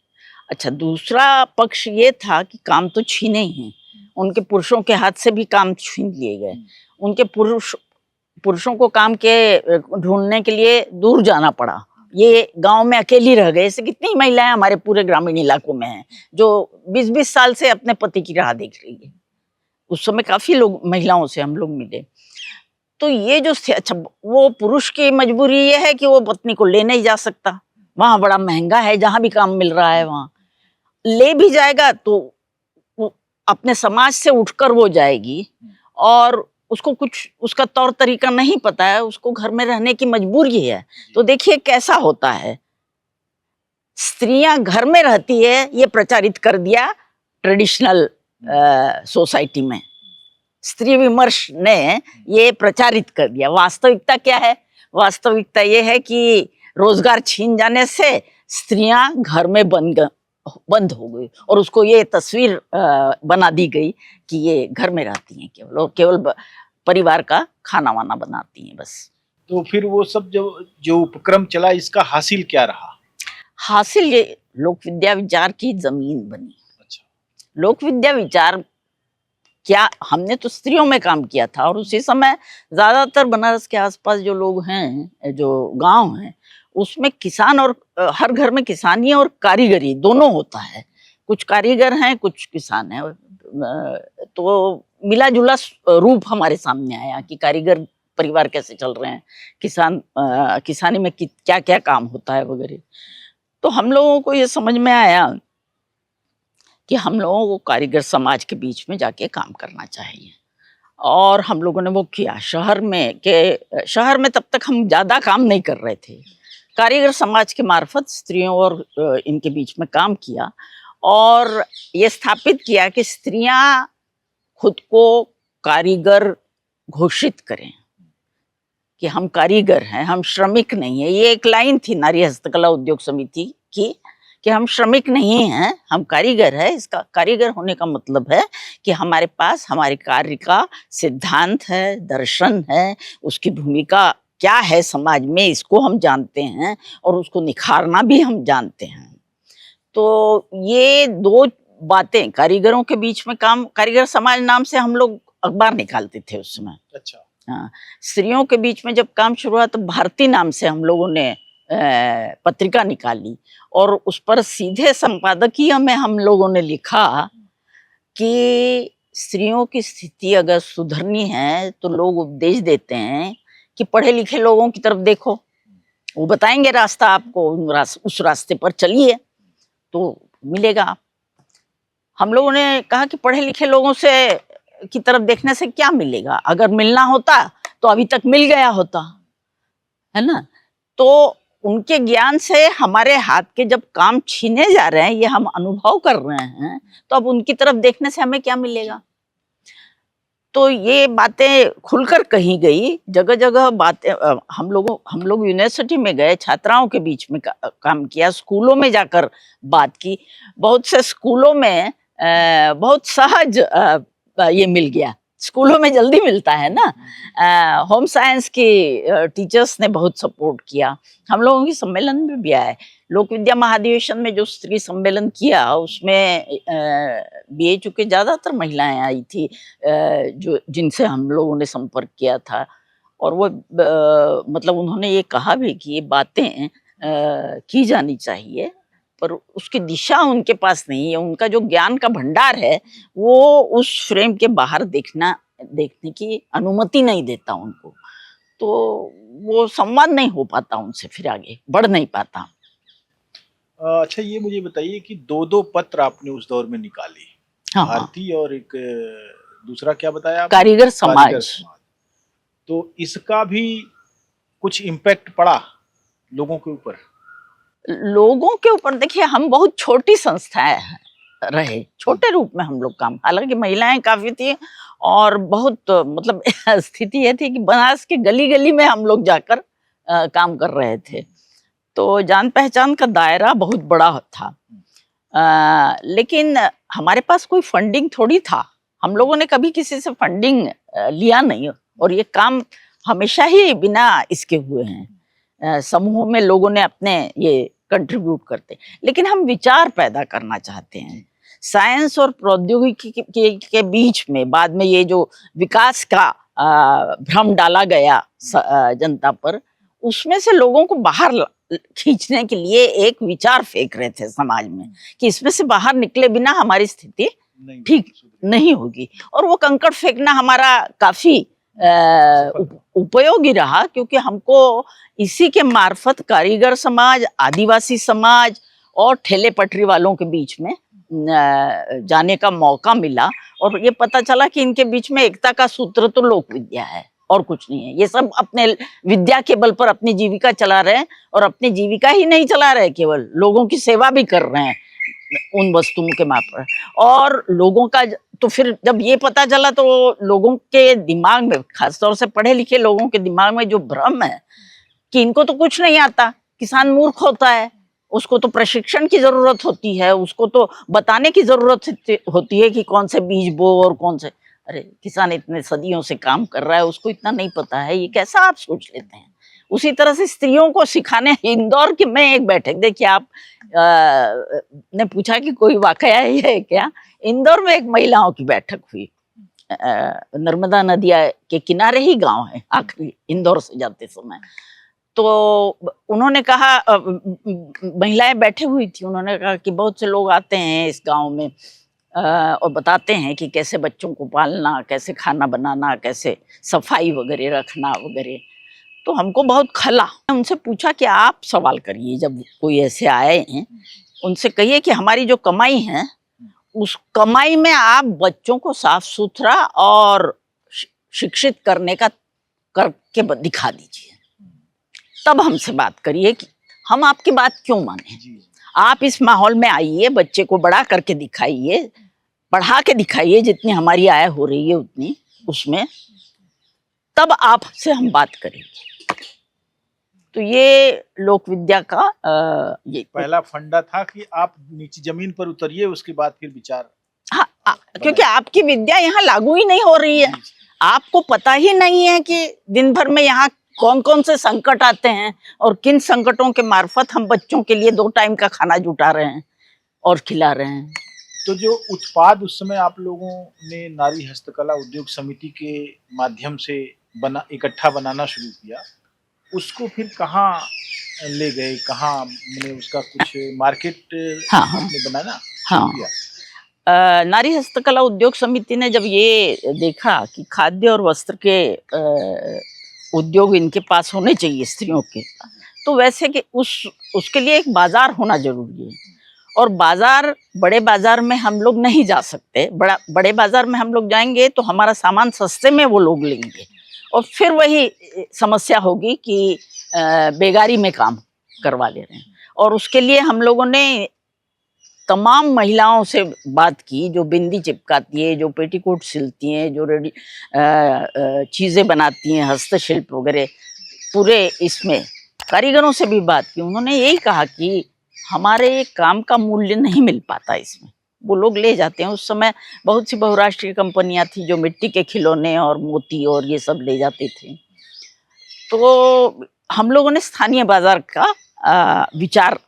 अच्छा, दूसरा पक्ष ये था कि काम तो छीने ही हैं, उनके पुरुषों के हाथ से भी काम छीन लिए गए। उनके पुरुषों को काम के ढूंढने के लिए दूर जाना पड़ा, ये गांव में अकेली रह गए। ऐसे कितनी महिलाएं हमारे पूरे ग्रामीण इलाकों में हैं जो 20-20 साल से अपने पति की राह देख रही है। उस समय काफी महिलाओं से हम लोग मिले। तो ये जो अच्छा, वो पुरुष की मजबूरी ये है कि वो पत्नी को ले नहीं जा सकता, वहां बड़ा महंगा है, जहां भी काम मिल रहा है वहां ले भी जाएगा तो वो अपने समाज से उठकर वो जाएगी और उसको कुछ उसका तौर तरीका नहीं पता है, उसको घर में रहने की मजबूरी है। तो देखिए कैसा होता है, स्त्रियां घर में रहती है, ये प्रचारित कर दिया ट्रेडिशनल सोसाइटी में, स्त्री विमर्श ने ये प्रचारित कर दिया। वास्तविकता क्या है? वास्तविकता ये है कि रोजगार छीन जाने से स्त्रियां घर में बंद हो गई और उसको ये तस्वीर बना दी गई कि ये घर में रहती हैं केवल, और केवल परिवार का खाना वाना बनाती हैं बस। तो फिर वो सब जो उपक्रम चला, इसका हासिल क्या रहा? हासिल ये लोक विद्या विचार की जमीन बनी। अच्छा। लोक विद्या विचार क्या हमने तो स्त्रियों में काम किया था, और उसी समय ज्यादातर बनारस के आसपास जो लोग हैं, जो गांव हैं, उसमें किसान और हर घर में किसानी और कारीगरी दोनों होता है। कुछ कारीगर हैं, कुछ किसान हैं। तो मिला जुला रूप हमारे सामने आया कि कारीगर परिवार कैसे चल रहे हैं, किसानी में क्या क्या काम होता है वगैरह। तो हम लोगों को ये समझ में आया कि हम लोगों को कारीगर समाज के बीच में जाके काम करना चाहिए, और हम लोगों ने वो किया। शहर में तब तक हम ज्यादा काम नहीं कर रहे थे। कारीगर समाज के मार्फत स्त्रियों और इनके बीच में काम किया, और ये स्थापित किया कि स्त्रियां खुद को कारीगर घोषित करें कि हम कारीगर हैं, हम श्रमिक नहीं है। ये एक लाइन थी नारी हस्तकला उद्योग समिति की कि हम श्रमिक नहीं हैं, हम कारीगर है। इसका कारीगर होने का मतलब है कि हमारे पास हमारे कार्य का सिद्धांत है, दर्शन है, उसकी भूमिका क्या है समाज में, इसको हम जानते हैं, और उसको निखारना भी हम जानते हैं। तो ये दो बातें कारीगरों के बीच में काम, कारीगर समाज नाम से हम लोग अखबार निकालते थे उस समय। अच्छा। हाँ, स्त्रियों के बीच में जब काम शुरू हुआ तो भारती नाम से हम लोगों ने पत्रिका निकाली, और उस पर सीधे संपादकीय में हम लोगों ने लिखा कि स्त्रियों की स्थिति अगर सुधरनी है तो लोग उपदेश देते हैं कि पढ़े लिखे लोगों की तरफ देखो, वो बताएंगे रास्ता आपको, उस रास्ते पर चलिए तो मिलेगा। हम लोगों ने कहा कि पढ़े लिखे लोगों से की तरफ देखने से क्या मिलेगा, अगर मिलना होता तो अभी तक मिल गया होता, है ना। तो उनके ज्ञान से हमारे हाथ के जब काम छीने जा रहे हैं, ये हम अनुभव कर रहे हैं, तो अब उनकी तरफ देखने से हमें क्या मिलेगा। तो ये बातें खुलकर कही गई, जगह जगह बातें। हम लोग यूनिवर्सिटी में गए, छात्राओं के बीच में काम किया, स्कूलों में जाकर बात की। बहुत से स्कूलों में बहुत सहज ये मिल गया, स्कूलों में जल्दी मिलता है ना। होम साइंस की टीचर्स ने बहुत सपोर्ट किया। हम लोगों की सम्मेलन में भी आए। लोक विद्या महाधिवेशन में जो स्त्री सम्मेलन किया, उसमें BHU के ज्यादातर महिलाएं आई थी, जो जिनसे हम लोगों ने संपर्क किया था। और वो मतलब उन्होंने ये कहा भी कि ये बातें की जानी चाहिए, पर उसकी दिशा उनके पास नहीं है। उनका जो ज्ञान का भंडार है वो उस फ्रेम के बाहर देखने की अनुमति नहीं देता उनको, तो वो संवाद नहीं हो पाता उनसे, फिर आगे बढ़ नहीं पाता। अच्छा, ये मुझे बताइए कि दो पत्र आपने उस दौर में निकाले। हाँ, भारती और एक दूसरा क्या बताया आपने? कारीगर समाज। तो इसका भी कुछ इम्पैक्ट पड़ा लोगों के ऊपर? लोगों के ऊपर देखिए, हम बहुत छोटी संस्थाएं रहे, छोटे रूप में हम लोग काम, हालांकि महिलाएं काफी थी, और बहुत मतलब स्थिति ये थी कि बनारस के गली गली में हम लोग जाकर काम कर रहे थे। तो जान पहचान का दायरा बहुत बड़ा था, लेकिन हमारे पास कोई फंडिंग थोड़ी था। हम लोगों ने कभी किसी से फंडिंग लिया नहीं, और ये काम हमेशा ही बिना इसके हुए हैं। समूह में लोगों ने अपने ये कंट्रीब्यूट करते, लेकिन हम विचार पैदा करना चाहते हैं। साइंस और प्रौद्योगिकी के बीच में बाद में ये जो विकास का भ्रम डाला गया जनता पर, उसमें से लोगों को बाहर खींचने के लिए एक विचार फेंक रहे थे समाज में कि इसमें से बाहर निकले बिना हमारी स्थिति ठीक नहीं होगी। और वो कंकड़ फेंकना हमारा काफी उपयोगी रहा, क्योंकि हमको इसी के मार्फत कारीगर समाज, आदिवासी समाज और ठेले पटरी वालों के बीच में जाने का मौका मिला, और ये पता चला कि इनके बीच में एकता का सूत्र तो लोक विद्या है और कुछ नहीं है। ये सब अपने विद्या के बल पर अपनी जीविका चला रहे हैं, और अपनी जीविका ही नहीं चला रहे, केवल लोगों की सेवा भी कर रहे हैं उन वस्तुओं के माप पर। और लोगों का तो फिर जब ये पता चला तो लोगों के दिमाग में, खासतौर से पढ़े लिखे लोगों के दिमाग में जो भ्रम है कि इनको तो कुछ नहीं आता, किसान मूर्ख होता है, उसको तो प्रशिक्षण की जरूरत होती है, उसको तो बताने की जरूरत होती है कि कौन से बीज बो और कौन से, अरे किसान इतने सदियों से काम कर रहा है, उसको इतना नहीं पता है, ये कैसा आप सोच लेते हैं। उसी तरह से स्त्रियों को सिखाने, इंदौर की में एक बैठक, देखिए आप ने पूछा कि कोई वाकया है क्या, इंदौर में एक महिलाओं की बैठक हुई, नर्मदा नदी के किनारे ही गांव है आखिरी इंदौर से जाते समय। तो उन्होंने कहा, महिलाएं बैठे हुई थी, उन्होंने कहा कि बहुत से लोग आते हैं इस गांव में और बताते हैं कि कैसे बच्चों को पालना, कैसे खाना बनाना, कैसे सफाई वगैरह रखना वगैरह। तो हमको बहुत खला। उनसे पूछा कि आप सवाल करिए, जब कोई ऐसे आए हैं उनसे कहिए कि हमारी जो कमाई है उस कमाई में आप बच्चों को साफ सुथरा और शिक्षित करने का करके दिखा दीजिए, तब हमसे बात करिए कि हम आपकी बात क्यों माने। आप इस माहौल में आइए, बच्चे को बड़ा करके दिखाइए, पढ़ा के दिखाइए, जितनी हमारी आय हो रही है उतनी उसमें, तब आपसे हम बात करेंगे। तो ये लोक विद्या का ये पहला फंडा था कि आप नीचे जमीन पर उतरिए, उसके बाद फिर विचार। हाँ, क्योंकि आपकी विद्या यहाँ लागू ही नहीं हो रही है। आपको पता ही नहीं है कि दिन भर में यहाँ कौन कौन से संकट आते हैं और किन संकटों के मार्फत हम बच्चों के लिए 2 टाइम का खाना जुटा रहे हैं और खिला रहे हैं। तो जो उत्पाद उस समय आप लोगों ने नारी हस्तकला उद्योग समिति के माध्यम से इकट्ठा बनाना शुरू किया, उसको फिर कहाँ ले गए, कहाँ मैंने उसका कुछ मार्केट आपने बनाना शुरू किया? नारी हस्तकला उद्योग समिति ने जब ये देखा कि खाद्य और वस्त्र के उद्योग इनके पास होने चाहिए स्त्रियों के, तो वैसे कि उसके लिए एक बाजार होना जरूरी है। और बाजार, बड़े बाजार में हम लोग नहीं जा सकते। बड़े बाजार में हम लोग जाएंगे तो हमारा सामान सस्ते में वो लोग लेंगे और फिर वही समस्या होगी कि बेगारी में काम करवा ले रहे हैं। और उसके लिए हम लोगों ने तमाम महिलाओं से बात की, जो बिंदी चिपकाती है, जो पेटीकोट सिलती हैं, जो रेडी चीज़ें बनाती हैं, हस्तशिल्प वगैरह, पूरे इसमें कारीगरों से भी बात की। उन्होंने यही कहा कि हमारे काम का मूल्य नहीं मिल पाता इसमें, वो लोग ले जाते हैं। उस समय बहुत सी बहुराष्ट्रीय कंपनियां थी जो मिट्टी के खिलौने और मोती और ये सब ले जाते थे। तो हम लोगों ने स्थानीय बाजार का विचार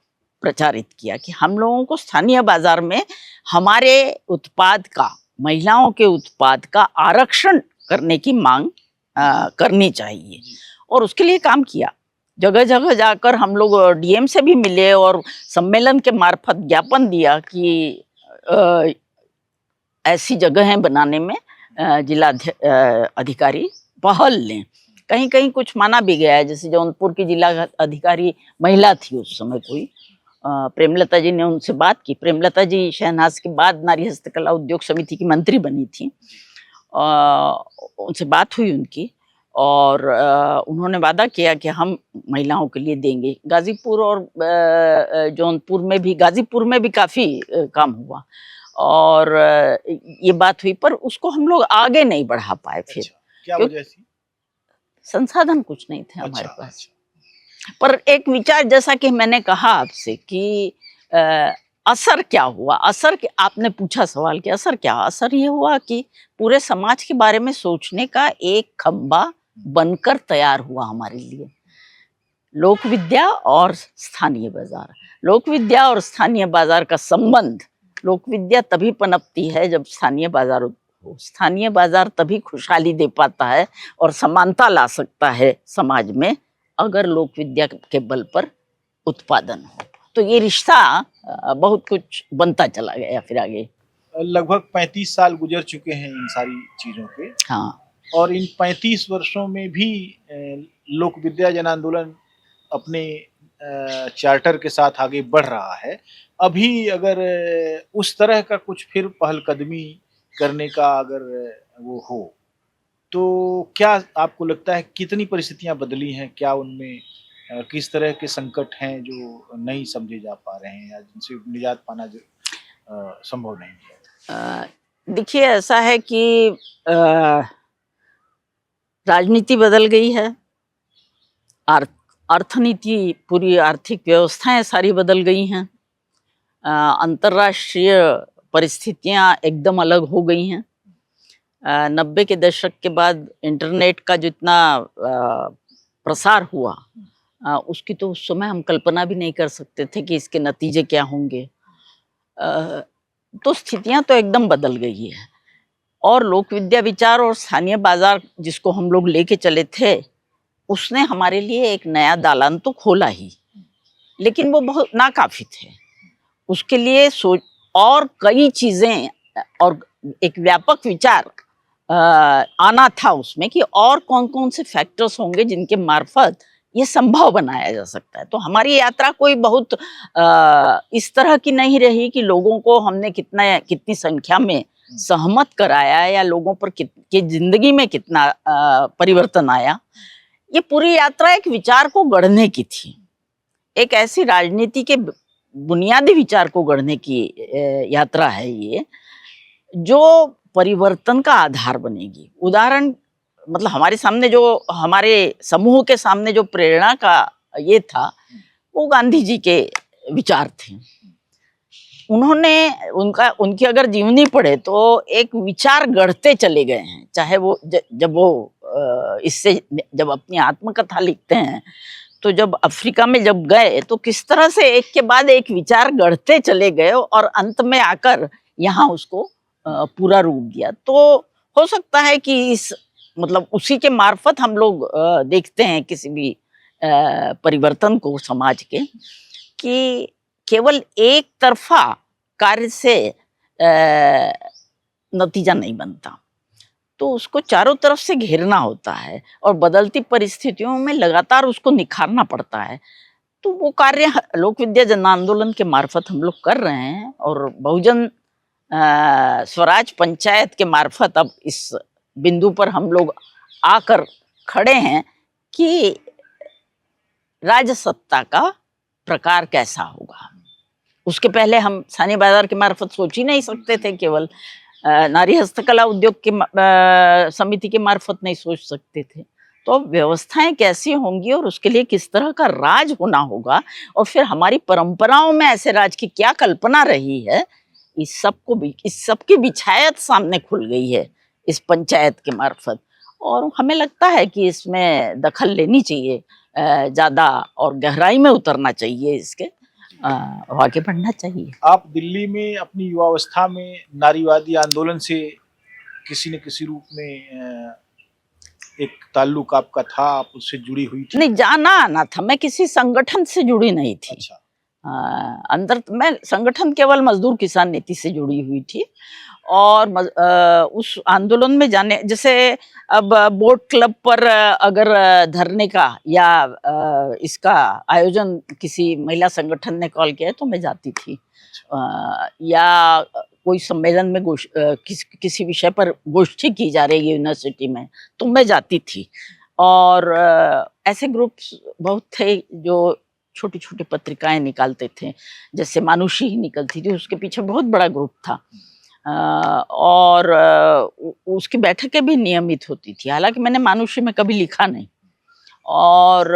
प्रचारित किया कि हम लोगों को स्थानीय बाजार में हमारे उत्पाद का, महिलाओं के उत्पाद का आरक्षण करने की मांग करनी चाहिए। और उसके लिए काम किया। जगह जगह जाकर हम लोग डीएम से भी मिले और सम्मेलन के मार्फत ज्ञापन दिया कि ऐसी जगहें बनाने में जिला अधिकारी पहल लें। कहीं कहीं कुछ माना भी गया है, जैसे जौनपुर की जिला अधिकारी महिला थी उस समय कोई, प्रेमलता जी ने उनसे बात की। प्रेमलता जी शहनाज के बाद नारी हस्तकला उद्योग समिति की मंत्री बनी थी। उनसे बात हुई उनकी और उन्होंने वादा किया कि हम महिलाओं के लिए देंगे। गाजीपुर और जौनपुर में भी, गाजीपुर में भी काफ़ी काम हुआ और ये बात हुई, पर उसको हम लोग आगे नहीं बढ़ा पाए। फिर क्या वजह थी? संसाधन कुछ नहीं थे हमारे पास। पर एक विचार, जैसा कि मैंने कहा आपसे कि असर क्या हुआ, असर आपने पूछा सवाल कि असर क्या, असर ये हुआ कि पूरे समाज के बारे में सोचने का एक खंबा बनकर तैयार हुआ हमारे लिए। लोक विद्या और स्थानीय बाजार, लोक विद्या और स्थानीय बाजार का संबंध, लोक विद्या तभी पनपती है जब स्थानीय बाजार हो। स्थानीय बाजार तभी खुशहाली दे पाता है और समानता ला सकता है समाज में, अगर लोक विद्या के बल पर उत्पादन हो। तो ये रिश्ता बहुत कुछ बनता चला गया फिर आगे। लगभग 35 साल गुजर चुके हैं इन सारी चीजों के। हाँ। और इन 35 वर्षों में भी लोक विद्या जन आंदोलन अपने चार्टर के साथ आगे बढ़ रहा है। अभी अगर उस तरह का कुछ फिर पहलकदमी करने का अगर वो हो, तो क्या आपको लगता है कितनी परिस्थितियां बदली हैं? क्या उनमें किस तरह के संकट हैं जो नहीं समझे जा पा रहे हैं या जिनसे निजात पाना संभव नहीं है? देखिए, ऐसा है कि राजनीति बदल गई है, अर्थनीति, पूरी आर्थिक व्यवस्थाएं सारी बदल गई हैं, अंतर्राष्ट्रीय परिस्थितियां एकदम अलग हो गई हैं। 90 के दशक के बाद इंटरनेट का जितना प्रसार हुआ, उसकी तो उस समय हम कल्पना भी नहीं कर सकते थे कि इसके नतीजे क्या होंगे। तो स्थितियां तो एकदम बदल गई है और लोक विद्या विचार और स्थानीय बाजार जिसको हम लोग लेके चले थे, उसने हमारे लिए एक नया दालान तो खोला ही, लेकिन वो बहुत नाकाफी थे। उसके लिए सोच और कई चीजें और एक व्यापक विचार आना था उसमें कि और कौन कौन से फैक्टर्स होंगे जिनके मार्फत ये संभव बनाया जा सकता है। तो हमारी यात्रा कोई बहुत इस तरह की नहीं रही कि लोगों को हमने कितनी संख्या में सहमत कराया या लोगों पर की जिंदगी में कितना परिवर्तन आया। ये पूरी यात्रा एक विचार को गढ़ने की थी, एक ऐसी राजनीति के बुनियादी विचार को गढ़ने की यात्रा है ये, जो परिवर्तन का आधार बनेगी। उदाहरण मतलब हमारे सामने जो, हमारे समूह के सामने जो प्रेरणा का ये था, वो गांधी जी के विचार थे। उन्होंने उनकी अगर जीवनी पढ़े तो एक विचार गढ़ते चले गए हैं। चाहे वो जब वो इससे जब अपनी आत्मकथा लिखते हैं तो जब अफ्रीका में जब गए तो किस तरह से एक के बाद एक विचार गढ़ते चले गए और अंत में आकर यहाँ उसको पूरा रूप दिया। तो हो सकता है कि इस मतलब उसी के मार्फत हम लोग देखते हैं किसी भी परिवर्तन को समाज के, कि केवल एक तरफा कार्य से नतीजा नहीं बनता, तो उसको चारों तरफ से घेरना होता है और बदलती परिस्थितियों में लगातार उसको निखारना पड़ता है। तो वो कार्य लोक विद्या जन आंदोलन के मार्फत हम लोग कर रहे हैं और बहुजन स्वराज पंचायत के मार्फत अब इस बिंदु पर हम लोग आकर खड़े हैं कि राजसत्ता का प्रकार कैसा होगा। उसके पहले हम स्थानीय बाजार के मार्फत सोच ही नहीं सकते थे, केवल नारी हस्तकला उद्योग के समिति के मार्फत नहीं सोच सकते थे। तो व्यवस्थाएं कैसी होंगी और उसके लिए किस तरह का राज होना होगा, और फिर हमारी परंपराओं में ऐसे राज की क्या कल्पना रही है, इस सब की बिछायत सामने खुल गई है इस पंचायत के मार्फत। और हमें लगता है कि इसमें दखल लेनी चाहिए, ज़्यादा और गहराई में उतरना चाहिए, इसके आगे बढ़ना चाहिए। आप दिल्ली में अपनी युवावस्था में नारीवादी आंदोलन से किसी न किसी रूप में एक ताल्लुक आपका था, आप उससे जुड़ी हुई थी? नहीं, जाना आना था, मैं किसी संगठन से जुड़ी नहीं थी। अच्छा। अंदर मैं संगठन केवल मजदूर किसान नीति से जुड़ी हुई थी। और उस आंदोलन में जाने, जैसे अब बोट क्लब पर अगर धरने का या इसका आयोजन किसी महिला संगठन ने कॉल किया तो मैं जाती थी, या कोई सम्मेलन में किसी विषय पर गोष्ठी की जा रही है यूनिवर्सिटी में तो मैं जाती थी। और ऐसे ग्रुप्स बहुत थे जो छोटी छोटी पत्रिकाएं निकालते थे, जैसे मानुषी ही निकलती थी, उसके पीछे बहुत बड़ा ग्रुप था। और उसकी बैठकें भी नियमित होती थी। हालांकि मैंने मानुषी में कभी लिखा नहीं, और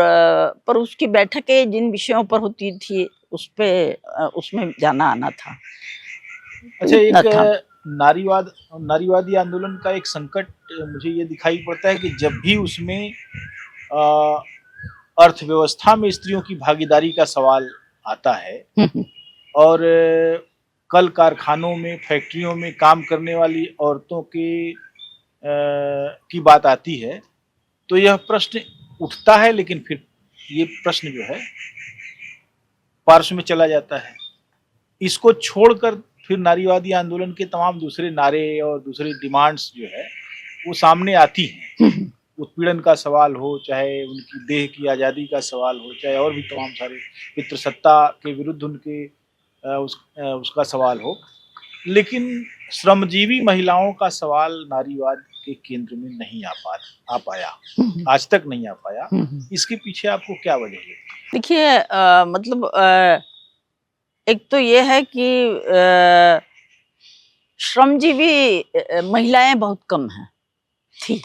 पर उसकी बैठकें जिन विषयों पर होती थी उसमें जाना आना था। अच्छा, एक नारीवादी आंदोलन का एक संकट मुझे ये दिखाई पड़ता है कि जब भी उसमें अर्थव्यवस्था में स्त्रियों की भागीदारी का सवाल आता है और कल कारखानों में, फैक्ट्रियों में काम करने वाली औरतों की बात आती है, तो यह प्रश्न उठता है, लेकिन फिर ये प्रश्न जो है पार्श्व में चला जाता है। इसको छोड़कर फिर नारीवादी आंदोलन के तमाम दूसरे नारे और दूसरे डिमांड्स जो है वो सामने आती हैं। उत्पीड़न का सवाल हो, चाहे उनकी देह की आज़ादी का सवाल हो, चाहे और भी तमाम सारे पितृसत्ता के विरुद्ध उनके उसका सवाल हो, लेकिन श्रमजीवी महिलाओं का सवाल नारीवाद के केंद्र में नहीं आ पाया, आज तक नहीं आ पाया। इसके पीछे आपको क्या वजह है? देखिए, मतलब एक तो ये है कि श्रमजीवी महिलाएं बहुत कम हैं थी।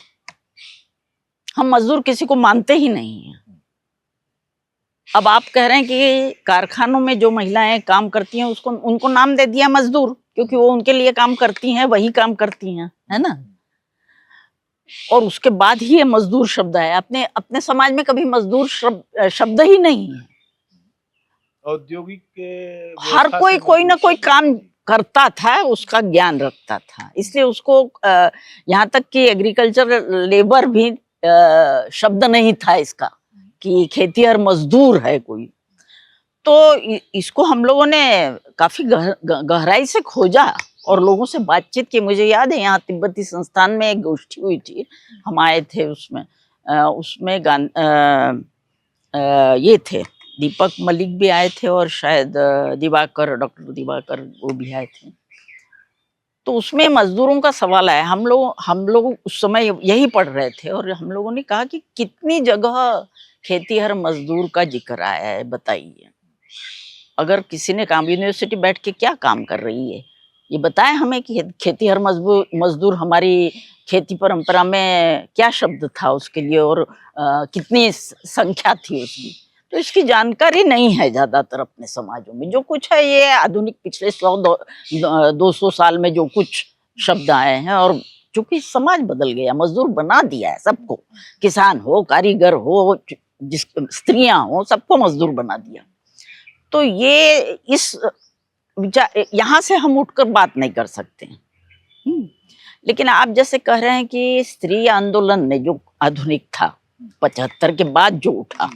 हम मजदूर किसी को मानते ही नहीं हैं। अब आप कह रहे हैं कि कारखानों में जो महिलाएं काम करती हैं उनको नाम दे दिया मजदूर, क्योंकि वो उनके लिए काम करती हैं, वही काम करती हैं, है ना। और उसके बाद ही ये मजदूर शब्द है। अपने समाज में कभी मजदूर शब्द ही नहीं है। औद्योगिक हर कोई ना कोई काम करता था उसका ज्ञान रखता था, इसलिए उसको यहाँ तक कि एग्रीकल्चर लेबर भी शब्द नहीं था इसका कि खेतीहर मजदूर है कोई। तो इसको हम लोगों ने काफी गहराई से खोजा और लोगों से बातचीत की। मुझे याद है यहाँ तिब्बती संस्थान में एक गोष्ठी हुई थी, हम आए थे उसमें। उसमें ये थे दीपक मलिक भी आए थे और शायद दिवाकर, डॉक्टर दिवाकर वो भी आए थे। तो उसमें मजदूरों का सवाल आया। हम लोग उस समय यही पढ़ रहे थे और हम लोगों ने कहा कि कितनी जगह खेतीहर मजदूर का जिक्र आया है, बताइए। अगर किसी ने काम, यूनिवर्सिटी बैठ के क्या काम कर रही है ये बताएं हमें कि खेतीहर मजदूर हमारी खेती परंपरा में क्या शब्द था उसके लिए और कितनी संख्या थी उसकी। तो इसकी जानकारी नहीं है ज्यादातर अपने समाजों में। जो कुछ है ये आधुनिक पिछले 100-200 साल में जो कुछ शब्द आए हैं, और चूंकि समाज बदल गया, मजदूर बना दिया है सबको, किसान हो, कारीगर हो, जिस स्त्रियां हो, सबको मजदूर बना दिया। तो ये इस विचार, यहाँ से हम उठकर बात नहीं कर सकते। लेकिन आप जैसे कह रहे हैं कि स्त्री आंदोलन ने जो आधुनिक था 75 के बाद जो उठा,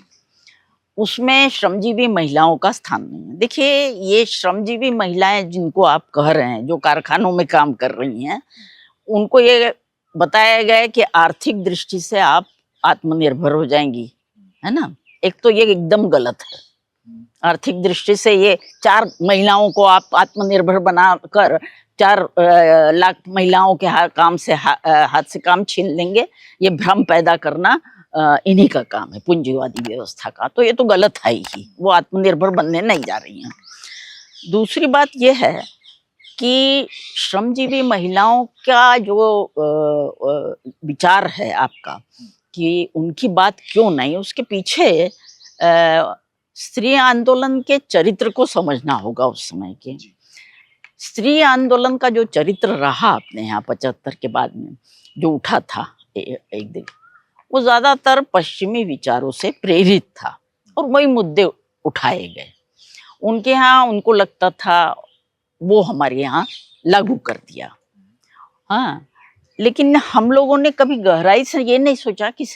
उसमें श्रमजीवी महिलाओं का स्थान नहीं है। देखिए, ये श्रमजीवी महिलाएं जिनको आप कह रहे हैं, जो कारखानों में काम कर रही हैं, उनको ये बताया गया है कि आर्थिक दृष्टि से आप आत्मनिर्भर हो जाएंगी, है ना। एक तो ये एकदम गलत है। आर्थिक दृष्टि से ये 4 महिलाओं को आप आत्मनिर्भर बनाकर 4 लाख महिलाओं के हाथ से काम छीन लेंगे, ये भ्रम पैदा करना इन्हीं का काम है, पूंजीवादी व्यवस्था का। तो ये तो गलत है ही, वो आत्मनिर्भर बनने नहीं जा रही हैं। दूसरी बात ये है कि श्रमजीवी महिलाओं का जो विचार है आपका कि उनकी बात क्यों नहीं, उसके पीछे स्त्री आंदोलन के चरित्र को समझना होगा। उस समय के स्त्री आंदोलन का जो चरित्र रहा अपने यहाँ 75 के बाद में जो उठा था एक दिन, वो ज्यादातर पश्चिमी विचारों से प्रेरित था और वही मुद्दे उठाए गए। उनके यहाँ उनको लगता था वो हमारे यहाँ लागू कर दिया। हाँ, लेकिन हम लोगों ने कभी गहराई से ये नहीं सोचा कि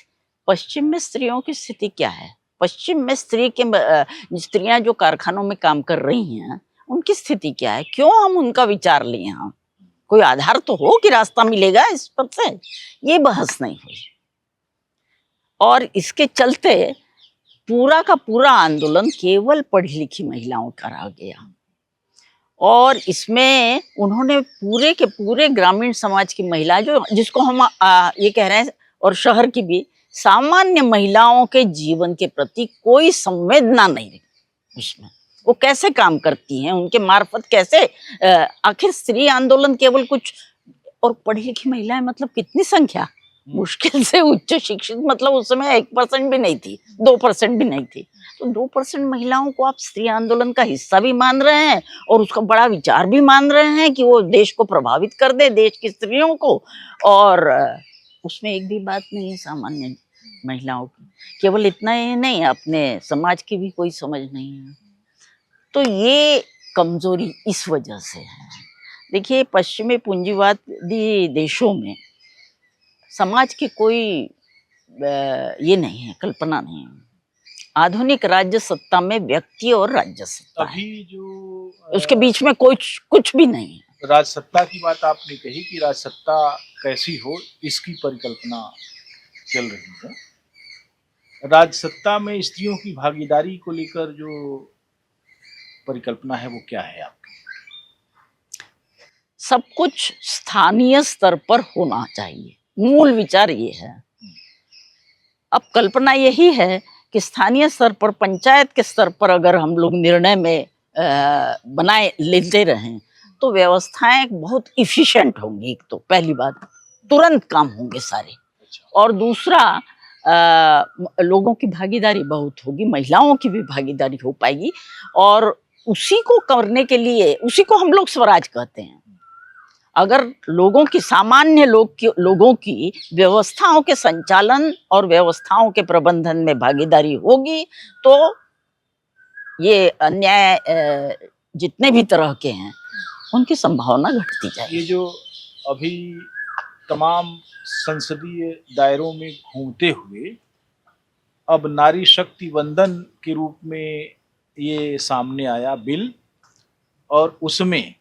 पश्चिम में स्त्रियों की स्थिति क्या है। पश्चिम में स्त्रियां जो कारखानों में काम कर रही हैं, उनकी स्थिति क्या है, क्यों हम उनका विचार लें। यहाँ कोई आधार तो हो कि रास्ता मिलेगा इस पर से। ये बहस नहीं हुई और इसके चलते पूरा का पूरा आंदोलन केवल पढ़ी लिखी महिलाओं का रह गया। और इसमें उन्होंने पूरे के पूरे ग्रामीण समाज की महिला, जो जिसको हम ये कह रहे हैं, और शहर की भी सामान्य महिलाओं के जीवन के प्रति कोई संवेदना नहीं रही उसमें। वो कैसे काम करती हैं, उनके मार्फत कैसे, आखिर स्त्री आंदोलन केवल कुछ, और पढ़ी लिखी महिलाएं मतलब कितनी संख्या, मुश्किल से उच्च शिक्षित, मतलब उस समय 1% भी नहीं थी, 2% भी नहीं थी। तो 2% महिलाओं को आप स्त्री आंदोलन का हिस्सा भी मान रहे हैं और उसका बड़ा विचार भी मान रहे हैं कि वो देश को प्रभावित कर दे, देश की स्त्रियों को। और उसमें एक भी बात नहीं है सामान्य महिलाओं की। केवल इतना ही नहीं, अपने समाज की भी कोई समझ नहीं है। तो ये कमजोरी इस वजह से है। देखिए, पश्चिमी पूंजीवादी देशों में समाज की कोई ये नहीं है, कल्पना नहीं है। आधुनिक राज्य सत्ता में व्यक्ति और राज्य सत्ता है, जो उसके बीच में कुछ भी नहीं है। राजसत्ता की बात आपने कही कि राजसत्ता कैसी हो, इसकी परिकल्पना चल रही है। राजसत्ता में स्त्रियों की भागीदारी को लेकर जो परिकल्पना है वो क्या है आपकी? सब कुछ स्थानीय स्तर पर होना चाहिए, मूल विचार ये है। अब कल्पना यही है कि स्थानीय स्तर पर, पंचायत के स्तर पर अगर हम लोग निर्णय में बनाए लेते रहें तो व्यवस्थाएं बहुत इफिशिएंट होंगी। एक तो पहली बात, तुरंत काम होंगे सारे। और दूसरा, लोगों की भागीदारी बहुत होगी, महिलाओं की भी भागीदारी हो पाएगी। और उसी को करने के लिए, उसी को हम लोग स्वराज कहते हैं। अगर लोगों की, सामान्य लोगों की व्यवस्थाओं के संचालन और व्यवस्थाओं के प्रबंधन में भागीदारी होगी तो ये अन्याय जितने भी तरह के हैं उनकी संभावना घटती जाएगी। ये जो अभी तमाम संसदीय दायरों में घूमते हुए अब नारी शक्ति वंदन के रूप में ये सामने आया बिल, और उसमें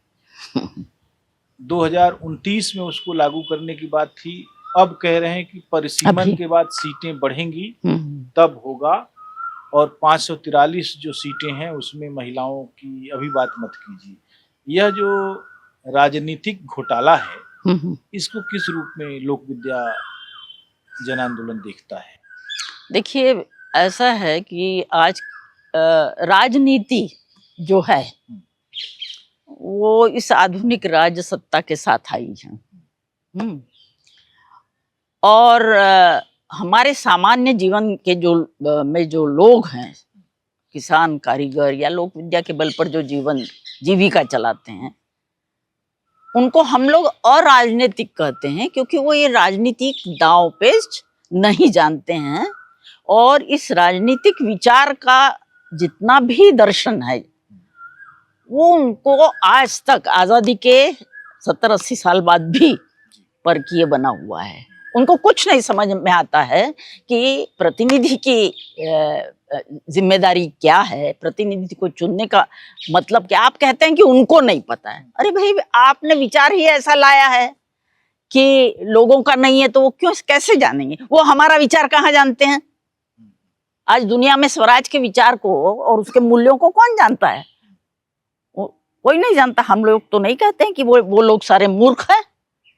2029 में उसको लागू करने की बात थी। अब कह रहे हैं कि परिसीमन के बाद सीटें बढ़ेंगी तब होगा, और 543 जो सीटें हैं उसमें महिलाओं की अभी बात मत कीजिए। यह जो राजनीतिक घोटाला है, इसको किस रूप में लोक विद्या जन आंदोलन देखता है? देखिए, ऐसा है कि आज राजनीति जो है वो इस आधुनिक राज्य सत्ता के साथ आई है। और हमारे सामान्य जीवन के जो लोग हैं, किसान, कारीगर या लोक विद्या के बल पर जो जीविका चलाते हैं, उनको हम लोग अराजनीतिक कहते हैं, क्योंकि वो ये राजनीतिक दांव पेच नहीं जानते हैं। और इस राजनीतिक विचार का जितना भी दर्शन है वो उनको आज तक आजादी के 70-80 साल बाद भी परकीय बना हुआ है। उनको कुछ नहीं समझ में आता है कि प्रतिनिधि की जिम्मेदारी क्या है, प्रतिनिधि को चुनने का मतलब क्या। आप कहते हैं कि उनको नहीं पता है। अरे भाई, आपने विचार ही ऐसा लाया है कि लोगों का नहीं है तो वो कैसे जानेंगे? वो हमारा विचार कहाँ जानते हैं? आज दुनिया में स्वराज के विचार को और उसके मूल्यों को कौन जानता है? कोई नहीं जानता। हम लोग तो नहीं कहते हैं कि वो लोग सारे मूर्ख हैं,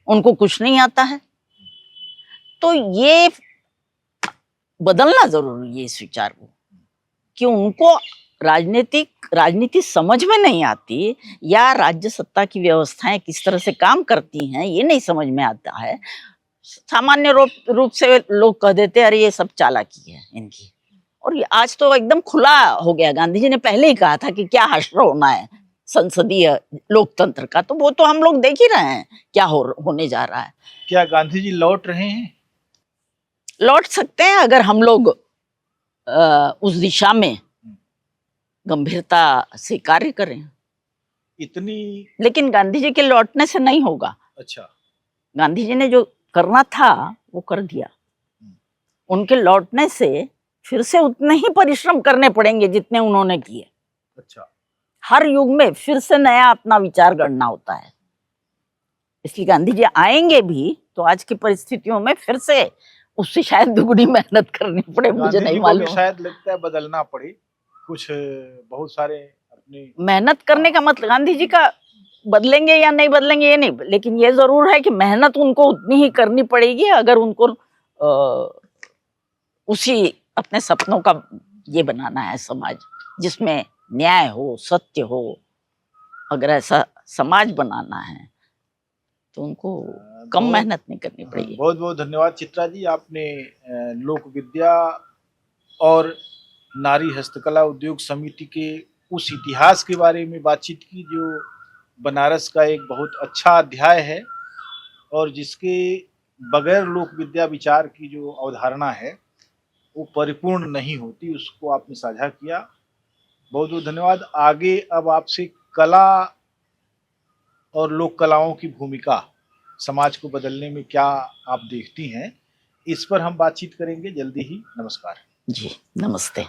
उनको कुछ नहीं आता है। तो ये बदलना जरूरी है इस विचार को, कि उनको राजनीति समझ में नहीं आती, या राज्य सत्ता की व्यवस्थाएं किस तरह से काम करती हैं ये नहीं समझ में आता है। सामान्य रूप से लोग कह देते हैं अरे ये सब चालाकी है इनकी। और ये आज तो एकदम खुला हो गया। गांधी जी ने पहले ही कहा था कि क्या हश्र होना है संसदीय लोकतंत्र का, तो वो तो हम लोग देख ही रहे हैं क्या होने जा रहा है। क्या गांधी जी लौट रहे हैं? लौट सकते हैं अगर हम लोग उस दिशा में गंभीरता से कार्य करें। लेकिन गांधी जी के लौटने से नहीं होगा। अच्छा। गांधी जी ने जो करना था वो कर दिया। उनके लौटने से फिर से उतने ही परिश्रम करने पड़ेंगे जितने उन्होंने किए। अच्छा। हर युग में फिर से नया अपना विचार गढ़ना होता है। इसलिए गांधी जी आएंगे भी तो आज की परिस्थितियों में फिर से उससे शायद दुगनी मेहनत करनी पड़े। मुझे नहीं मालूम, शायद लगता है बदलना पड़े कुछ, बहुत सारे अपने मेहनत करने का मतलब गांधी जी का बदलेंगे या नहीं बदलेंगे ये नहीं, लेकिन ये जरूर है कि मेहनत उनको उतनी ही करनी पड़ेगी अगर उनको उसी अपने सपनों का ये बनाना है समाज जिसमें न्याय हो, सत्य हो। अगर ऐसा समाज बनाना है तो उनको कम मेहनत नहीं करनी पड़ेगी। बहुत बहुत धन्यवाद चित्रा जी, आपने लोक विद्या और नारी हस्तकला उद्योग समिति के उस इतिहास के बारे में बातचीत की जो बनारस का एक बहुत अच्छा अध्याय है, और जिसके बगैर लोक विद्या विचार की जो अवधारणा है वो परिपूर्ण नहीं होती, उसको आपने साझा किया। बहुत बहुत धन्यवाद। आगे अब आपसे कला और लोक कलाओं की भूमिका समाज को बदलने में क्या आप देखती हैं, इस पर हम बातचीत करेंगे जल्दी ही। नमस्कार जी, नमस्ते।